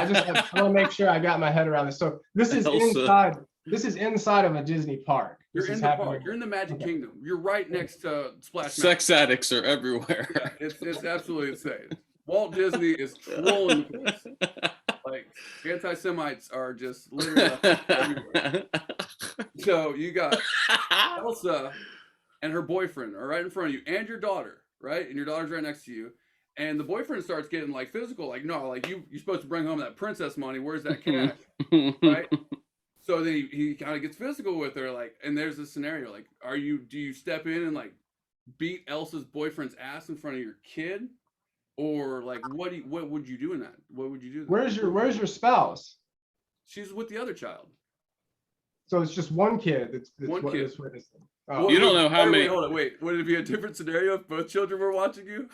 want to make sure I got my head around this. So this is Elsa. inside of a Disney park. You're in the park. You're in the Magic Kingdom. You're right next to Splash Mountain. Sex addicts are everywhere. Yeah, it's absolutely insane. Walt Disney is trolling the place. Anti-Semites are just literally everywhere. So you got Elsa and her boyfriend are right in front of you, and your daughter, right? And your daughter's right next to you. And the boyfriend starts getting physical, no, you're supposed to bring home that princess money. Where's that cash? Right? So then he kind of gets physical with her, and there's this scenario, do you step in and beat Elsa's boyfriend's ass in front of your kid? Or what would you do in that? What would you do? Then? Where's your spouse? She's with the other child. So it's just one kid. That's one kid. That's witnessing. Oh. You don't know how many. Hold on, wait. Would it be a different scenario if both children were watching you?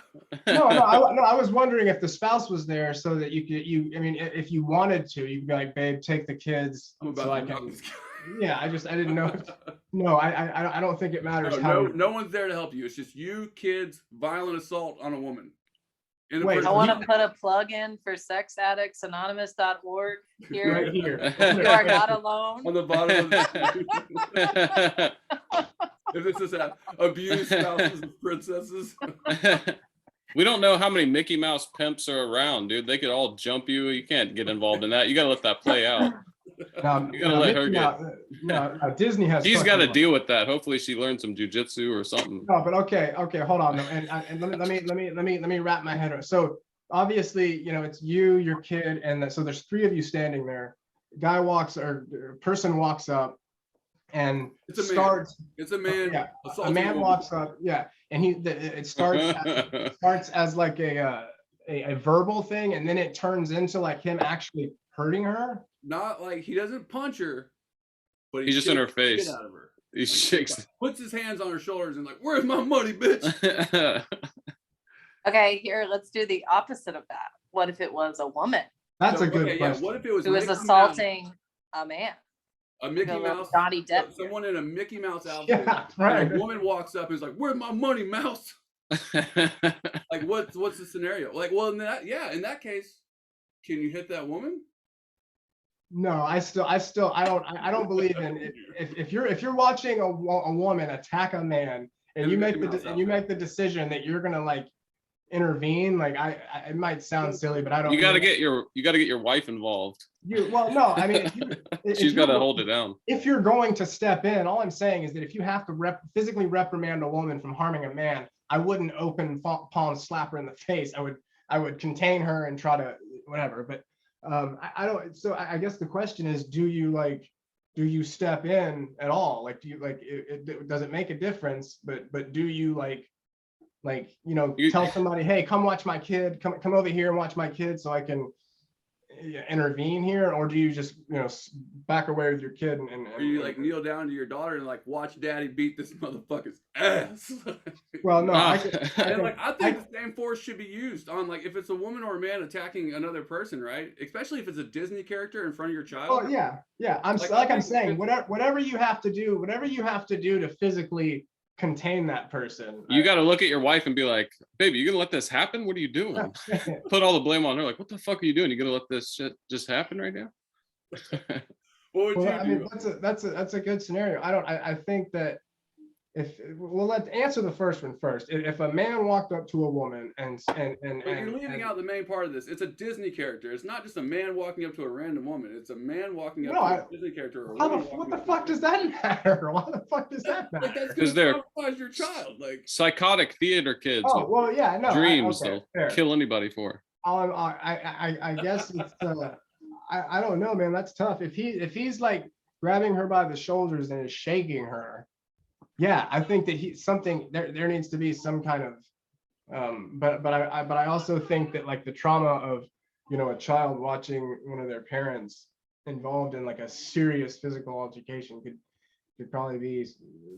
No. I was wondering if the spouse was there so that you could. I mean, if you wanted to, you'd be like, babe, take the kids. So I can. Yeah, I didn't know. No, I don't think it matters. No one's there to help you. It's just you, kids, violent assault on a woman. Wait, I want to put a plug in for sexaddictsanonymous.org here. Right here. You are not alone. On the bottom of the if this is abuse spouses of princesses. We don't know how many Mickey Mouse pimps are around, dude. They could all jump you. You can't get involved in that. You gotta let that play out. You gotta let her get. No, Disney has. She's got to deal with that. Hopefully, she learned some jujitsu or something. No, but okay, hold on. And let me wrap my head around. So obviously, it's you, your kid, and so there's 3 of you standing there. Person walks up, and it's a starts. Man. It's a man. Yeah, a man walks up. Yeah, and it starts as a verbal thing, and then it turns into him actually hurting her. Not he doesn't punch her, but he's just in her face. Out of her. He shakes. Puts his hands on her shoulders and where's my money, bitch? Okay, here, let's do the opposite of that. What if it was a woman? That's a good question. Yeah, what if it was who was assaulting a man? A Mickey Mouse. Johnny Depp. Someone in a Mickey Mouse outfit. Yeah, right. And a woman walks up and is like, "Where's my money, Mouse?" What's the scenario? In that case, can you hit that woman? No, I don't believe in if you're watching a woman attack a man and you make the decision that you're gonna intervene. It might sound silly, but I don't. You got to get your wife involved. well, no, I mean, she's got to hold it down. If you're going to step in, all I'm saying is that if you have to physically reprimand a woman from harming a man, I wouldn't open palm slap her in the face. I would contain her and try to whatever. But I don't. So I guess the question is, do you step in at all? Like, do you like does it make a difference? But do you tell somebody, hey, come watch my kid, come over here and watch my kid so I can intervene here, or do you just back away with your kid and or you like kneel down to your daughter and like watch daddy beat this motherfucker's ass? Well, no, I think the same force should be used on, like, if it's a woman or a man attacking another person, right? Especially if it's a Disney character in front of your child. Oh yeah, I'm saying whatever you have to do to physically contain that person. You got to look at your wife and be like, baby, you gonna let this happen? What are you doing? Put all the blame on her. Like, what the fuck are you doing? You gonna let this shit just happen right now? What would you do? I mean, that's a good scenario. I think that let's answer the first one first. If a man walked up to a woman and you're leaving out the main part of this. It's a Disney character. It's not just a man walking up to a random woman. It's a man walking up to a Disney character. Or a woman what the fuck does that matter? Why the fuck does that matter? Like, that's because they're your child. Like psychotic theater kids. Oh well, yeah, no dreams. They'll kill anybody for. I guess it's. I don't know, man. That's tough. If he's like grabbing her by the shoulders and is shaking her. Yeah, I think that there needs to be some kind of, but I also think that like the trauma of, a child watching one of their parents involved in like a serious physical altercation could probably be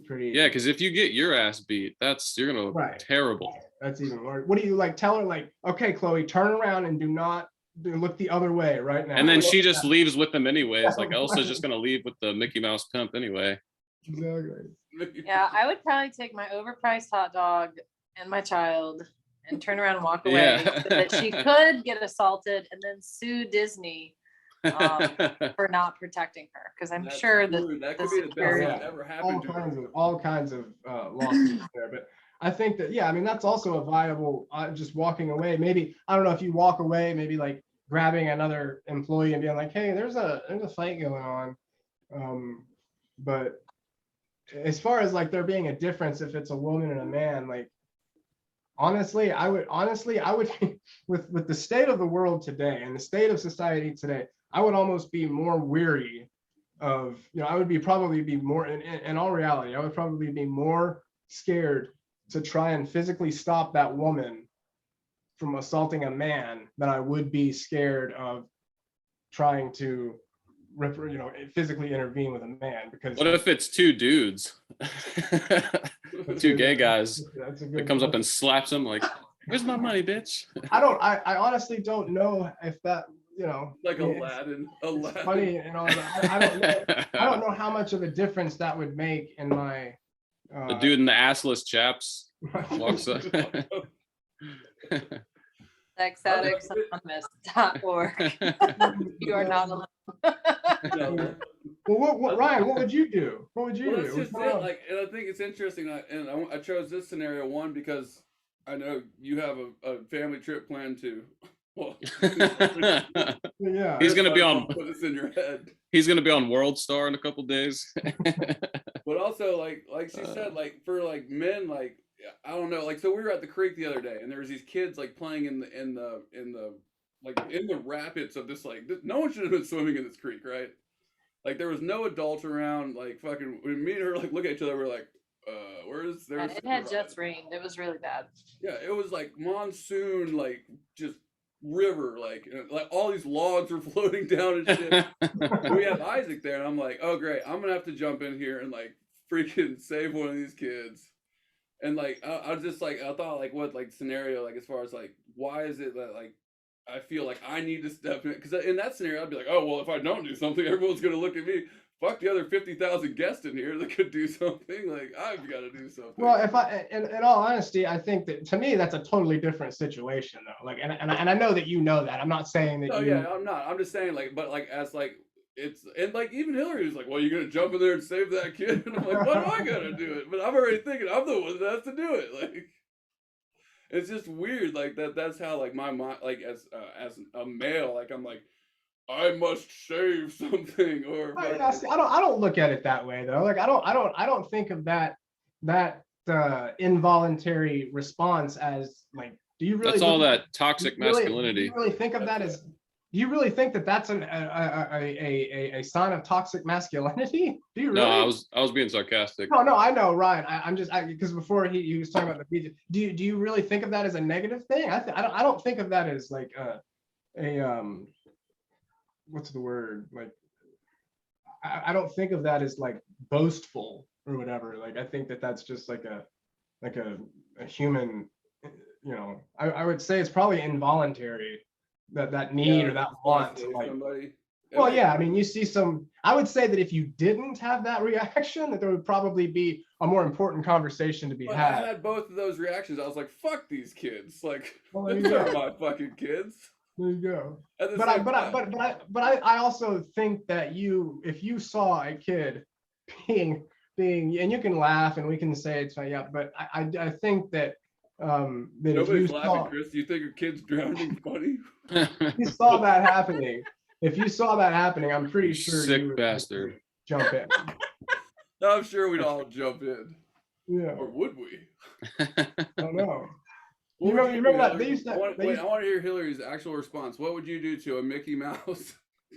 pretty. Yeah, because if you get your ass beat, you're gonna look terrible. That's even worse. What do you like? Tell her like, okay, Chloe, turn around and do not look the other way right now. And then she just leaves with them anyways. Like Elsa's just gonna leave with the Mickey Mouse pimp anyway. Exactly. Yeah, I would probably take my overpriced hot dog and my child and turn around and walk away so that she could get assaulted and then sue Disney for not protecting her. Because I'm sure that could be the best that ever happened all kinds of lawsuits there. But I think that, I mean, that's also a viable, just walking away. Maybe, I don't know if you walk away, maybe like grabbing another employee and being like, hey, there's a fight going on. But as far as like there being a difference if it's a woman and a man, like honestly I would with the state of the world today and the state of society today, I would almost be more weary of, I would probably be more in all reality, I would probably be more scared to try and physically stop that woman from assaulting a man than I would be scared of trying to physically intervene with a man. Because what if it's two dudes, two gay guys that comes up and slaps him like, where's my money, bitch? I honestly don't know if that, like Aladdin. Funny and all that. I don't know how much of a difference that would make in my the dude in the assless chaps walks up. SexAddictsAnonymous.org. You are not alone. Well, Ryan, what would you do? What would you do? That's just it. Like, and I think it's interesting. I chose this scenario one because I know you have a family trip planned too. Well, yeah, he's gonna be on. Put this in your head. He's gonna be on World Star in a couple days. But also, like she said, like for like men, like I don't know, like so we were at the creek the other day, and there was these kids like playing in the rapids of this no one should have been swimming in this creek, right? Like there was no adults around. Like fucking, when me and her like look at each other, we're like, where's there? It had just rained. It was really bad. Yeah, it was like monsoon, like just river, like all these logs were floating down and shit. We have Isaac there, and I'm like, oh great, I'm gonna have to jump in here and like freaking save one of these kids. And like I was just like, I thought like what like scenario, like as far as like why is it that like I feel like I need to step in, because in that scenario I'd be like, oh well, if I don't do something, everyone's gonna look at me. Fuck the other 50,000 guests in here that could do something. Like I've got to do something. Well, if in all honesty, I think that to me that's a totally different situation though. Like, and I know that you know that. I'm not saying that. Oh yeah, I'm not. I'm just saying like, but like as like it's, and like even Hillary was like, well, you're gonna jump in there and save that kid, and I'm like, what do I gotta do it? But I'm already thinking I'm the one that has to do it. Like, it's just weird. Like that's how like my mind, like as a male, like I'm like, I must save something, or See, I don't look at it that way though. Like I don't think of that involuntary response as like, do you really? That's all that toxic do you really, masculinity. Do you really think of that as? Do you really think that that's a sign of toxic masculinity? Do you really? No, I was being sarcastic. No, I know, Ryan. I'm just because before he was talking about the beach. Do you really think of that as a negative thing? I don't think of that as like what's the word, like I don't think of that as like boastful or whatever. Like I think that that's just like a human, you know. I would say it's probably involuntary, that need or that want to like somebody. Well, yeah, I mean, you see some. I would say that if you didn't have that reaction, that there would probably be a more important conversation to be had. I had both of those reactions. I was like, "Fuck these kids!" Like, well, these are my fucking kids. There you go. But I also think that if you saw a kid being, and you can laugh and we can say it's not, yeah, but I think that nobody's laughing, Chris. Do you think a kid's drowning funny? You saw that happening. If you saw that happening, I'm pretty sure sick you would bastard jump in. No, I'm sure we'd all jump in. Yeah. Or would we? I don't know. You remember that? I want to hear Hillary's actual response. What would you do to a Mickey Mouse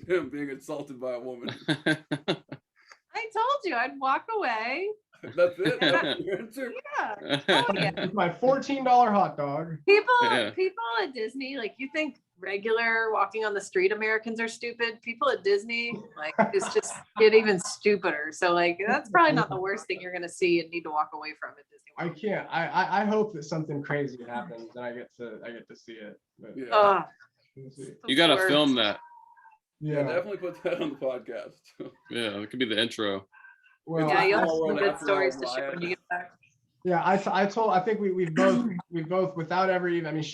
him being assaulted by a woman? I told you I'd walk away. That's it. That's your answer. Yeah. Oh, yeah. My $14 hot dog. People at Disney, like, you think regular walking on the street Americans are stupid? People at Disney, like, it's just get even stupider. So like, that's probably not the worst thing you're gonna see and need to walk away from at Disney World. I can't. I hope that something crazy happens and I get to see it. But, yeah. You gotta film that. Yeah, definitely put that on the podcast. Yeah, it could be the intro. Well, yeah, you'll have some good stories to share when you get back. Yeah, I think we've both without ever even, I mean,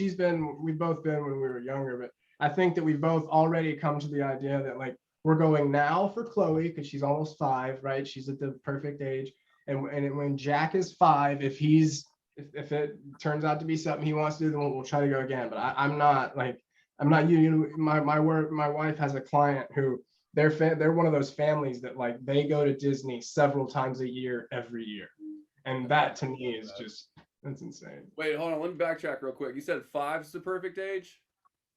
we've both been when we were younger, but I think that we've both already come to the idea that like we're going now for Chloe because she's almost 5, right? She's at the perfect age. And when Jack is 5, if it turns out to be something he wants to do, then we'll try to go again. But I'm not you. My wife has a client who they're one of those families that like they go to Disney several times a year every year, and that to me is just, that's insane. Wait, hold on, let me backtrack real quick. You said 5's the perfect age?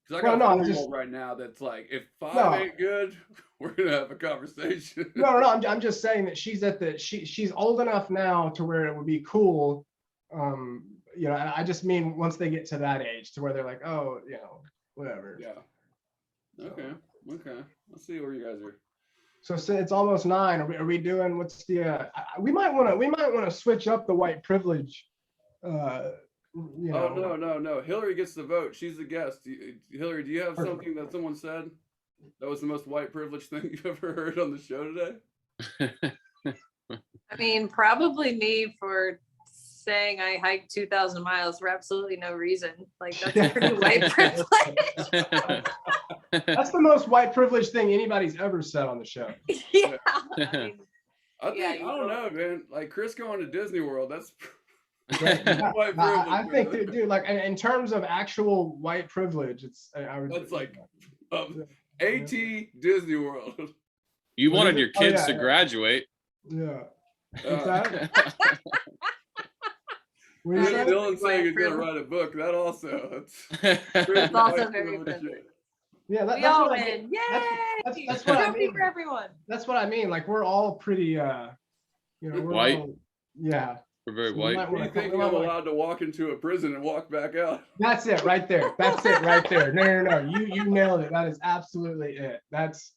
Because I got a 4-year-old right now that's like, if 5 ain't good, we're gonna have a conversation. No, I'm just saying that she's old enough now to where it would be cool. You know, and I just mean once they get to that age to where they're like, oh, you know, whatever. Yeah. Okay. Let's see where you guys are. So it's almost 9. Are we doing? What's the? We might want to switch up the white privilege. You know. Oh no. Hillary gets the vote. She's the guest. Hillary, do you have something that someone said that was the most white privilege thing you've ever heard on the show today? I mean, probably me for saying I hiked 2,000 miles for absolutely no reason. Like, that's pretty white privilege. That's the most white privilege thing anybody's ever said on the show. Yeah. I don't know, man. Like Chris going to Disney World, that's white privilege. I think, dude, like in terms of actual white privilege, that's like AT Disney World. You wanted your kids to graduate. Yeah. What's that? Dylan saying he's gonna write a book. That also. It's also very privileged. Yeah, we all win. Yay! That's what I mean. For everyone. That's what I mean. Like we're all pretty, you know, we're white. All, yeah. We're very white. Do you think I'm allowed to walk into a prison and walk back out? That's it right there. That's it right there. No. You nailed it. That is absolutely it. That's.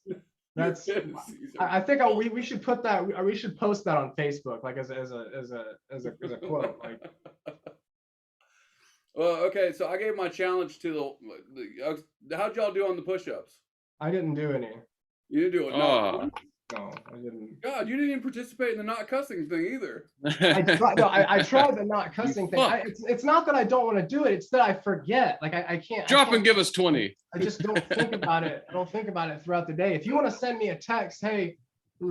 I think we should put that. We should post that on Facebook, like as a quote. Like. Well, okay. So I gave my challenge to the. How'd y'all do on the push-ups? I didn't do any. You didn't do it. No, I didn't. God, you didn't even participate in the not cussing thing either. I tried the not cussing thing. It's not that I don't want to do it. It's that I forget. Like I can't. And give us 20. I just don't think about it. I don't think about it throughout the day. If you want to send me a text, hey,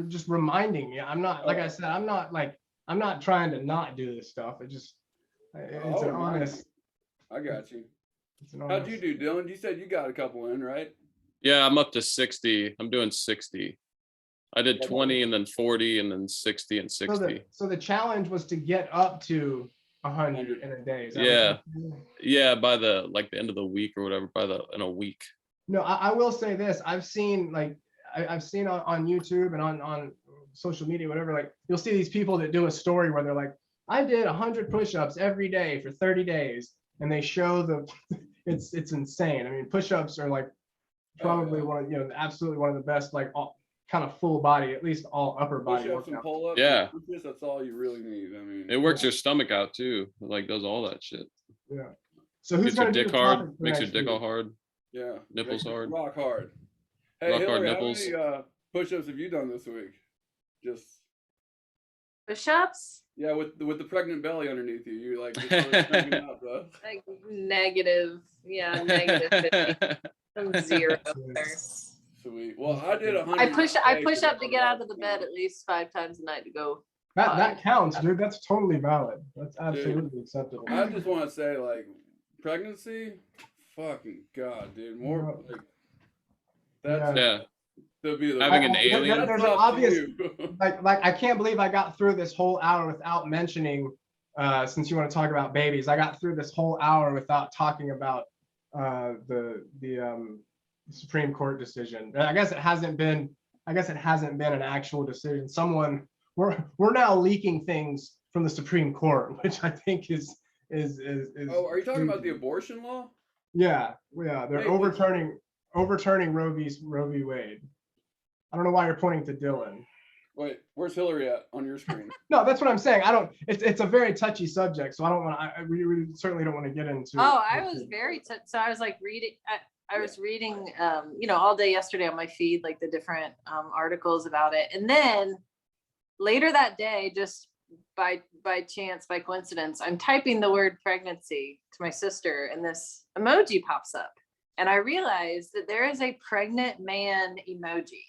just reminding me. I'm not, like I said, I'm not trying to not do this stuff. It's an honest. I got you. How'd you do, Dylan? You said you got a couple in, right? Yeah, I'm up to 60. I'm doing 60. I did 20 and then 40 and then 60 and 60. So the challenge was to get up to 100 in a day. Is that Yeah. what you're saying? Yeah, by the end of the week or whatever, in a week. No, I will say this. I've seen I've seen on YouTube and on social media, whatever, like you'll see these people that do a story where they're like, I did 100 push-ups every day for 30 days. And they show it's insane. I mean, push-ups are like probably absolutely one of the best, like all, kind of full body, at least all upper body Push-ups and workout. pull-ups. Yeah. That's all you really need. I mean, it works your stomach out too. It like does all that shit. Yeah. So who's Gets your gonna do dick the hard, topic for makes your next dick week? all hard. yeah. Nipples hard. Rock hard. Hey, Rock hard Hillary, nipples. how many push-ups have you done this week? Just Push-ups? yeah, with the pregnant belly underneath you, you like just started cranking out the. Like negative 50. I'm 0 there. Sweet. Well, I did 100. I push up to get out of the bed at least 5 times a night to go. That counts, dude. That's totally valid. That's absolutely acceptable. I just want to say, like, pregnancy, fucking god, dude. More like that's Yeah. that'd be the Having an alien. There's an obvious like I can't believe I got through this whole hour without mentioning, since you want to talk about babies, I got through this whole hour without talking about the Supreme Court decision. I guess it hasn't been an actual decision. We're now leaking things from the Supreme Court, which I think is Oh, are you talking about the abortion law? Yeah, they're overturning Roe v. Wade. I don't know why you're pointing to Dylan. Wait, where's Hillary at on your screen? No, that's what I'm saying. It's a very touchy subject, so I don't want to. I really certainly don't want to get into. Oh, I was so I was like reading. I was reading, all day yesterday on my feed, like the different articles about it, and then later that day, just by chance, by coincidence, I'm typing the word pregnancy to my sister, and this emoji pops up, and I realized that there is a pregnant man emoji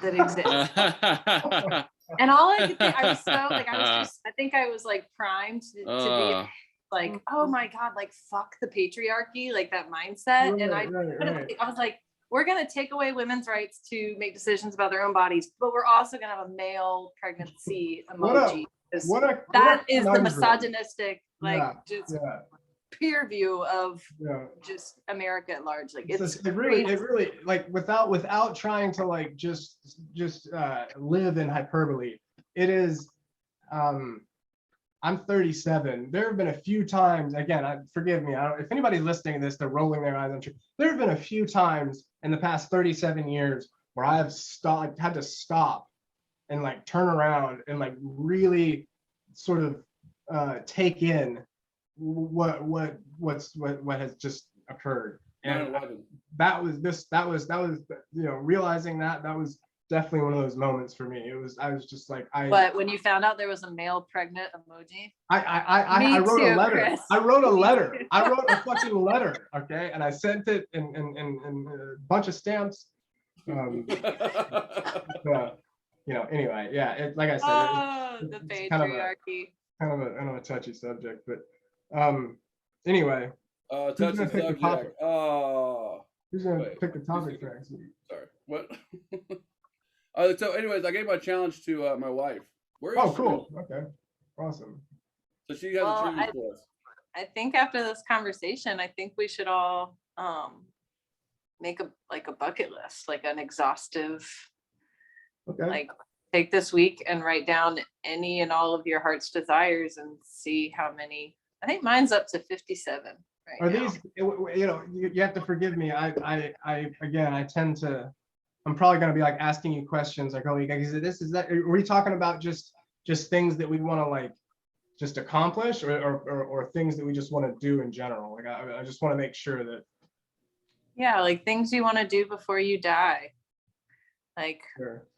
that exists. And all I could think, I think I was like primed to be like, oh my God, like fuck the patriarchy, like that mindset. Right, and I was like, we're gonna take away women's rights to make decisions about their own bodies, but we're also gonna have a male pregnancy emoji. That is the misogynistic, peer view of just America at large. Like it really like without trying to like just live in hyperbole. It is I'm 37. There have been a few times, again, forgive me, if anybody's listening to this, they're rolling their eyes. There have been a few times in the past 37 years where I have had to stop and like turn around and like really sort of take in what has just occurred. And that was realizing that was definitely one of those moments for me. I was just like, but when you found out there was a male pregnant emoji, I wrote a letter. Chris. I wrote a letter. I wrote a fucking letter. Okay. And I sent it in a bunch of stamps. Anyway, yeah, like I said, the patriarchy. Kind of a touchy subject, but anyway. Touchy subject. Who's gonna pick the topic for next week? Sorry. What? So anyways, I gave my challenge to my wife. Cool. Okay. Awesome. So she has a challenge for us. I think after this conversation, I think we should all make a bucket list, like an exhaustive, like take this week and write down any and all of your heart's desires and see how many. I think mine's up to 57. Right Are now. these, you have to forgive me. I tend to, I'm probably going to be like asking you questions like, oh, you guys, is that, are we talking about just things that we want to like just accomplish or things that we just want to do in general? Like, I just want to make sure that. Yeah. Like things you want to do before you die. Like, sure.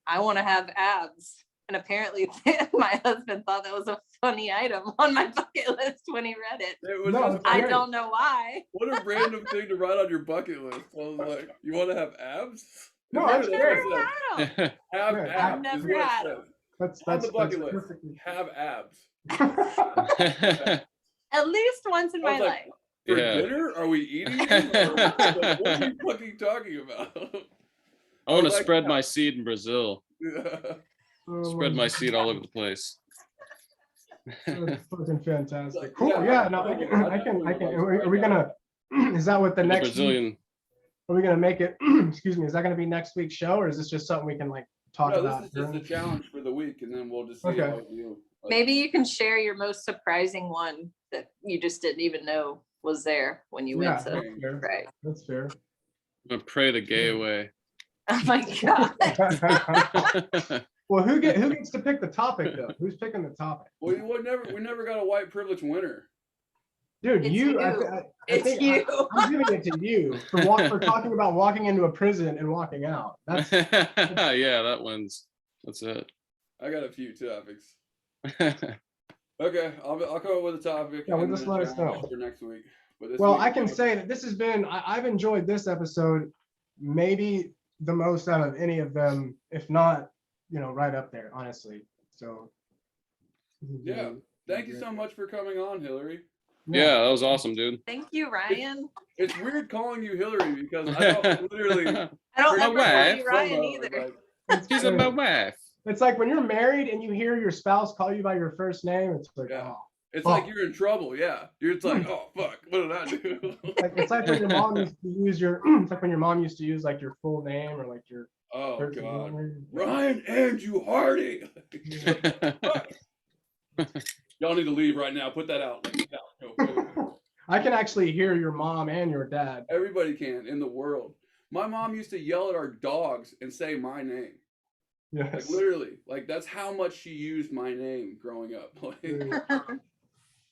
I want to have abs. And apparently my husband thought that was a funny item on my bucket list when he read it. I don't know why. What a random thing to write on your bucket list. I was like, you want to have abs? No, that's great. Have abs. I've never had them. That's on the bucket list. Have abs. At least once in my life. For Yeah. dinner? Are we eating it? Or what are you fucking talking about? I want to like spread that. my seed in Brazil. Oh, Spread my seed all over the place. That's fucking fantastic. Like, Cool. yeah, Yeah, no, I can. Are we gonna? Is that what the The next? Brazilian. Are we gonna make it? Excuse me. Is that gonna be next week's show, or is this just something we can like talk No, about? this is just a challenge for the week, and then we'll just see Okay. how we do. Like, Maybe you can share your most surprising one that you just didn't even know was there when you Yeah, went to. that's fair. Right. That's fair. I'm gonna pray the gay away. Oh my God. Well, who gets to pick the topic though? Who's picking the topic? we never got a white privilege winner. Dude, It's you. you. I It's think you. I'm giving it to you for talking about walking into a prison and walking out. That's Yeah, that wins. That's it. I got a few topics. Okay, I'll come up with a topic. Yeah, well, and just then a let us challenge know. for next week. But this well. week, I can say that this has been. I've enjoyed this episode, maybe the most out of any of them, if not, right up there, honestly. So. Yeah. Thank you so much for coming on, Hillary. Yeah, that was awesome, dude. Thank you, Ryan. It's weird calling you Hillary because I don't literally. I don't My ever call wife. you Ryan promo, either. like, She's my wife. It's like when you're married and you hear your spouse call you by your first name. It's like, Yeah. oh. It's like you're in trouble. Yeah, you're just like, oh fuck, what did I do? It's like when your mom used to use your. It's like when your mom used to use like your full name or like your. Oh first god, name. Ryan Andrew Hardie. Y'all need to leave right now. Put that out. Go. I can actually hear your mom and your dad. Everybody can in the world. My mom used to yell at our dogs and say my name. Like Yes. literally, like that's how much she used my name growing up. Like,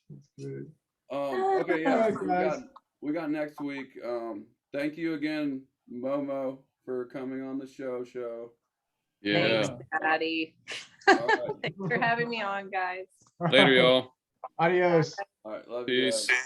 That's good. okay, yeah. Alright, So guys. we got next week. Thank you again, Momo, for coming on the show. Yeah. Thanks, Patty. All right, Thanks for having me on, guys. Later, y'all. Adios. all right. Love you. Peace. Guys.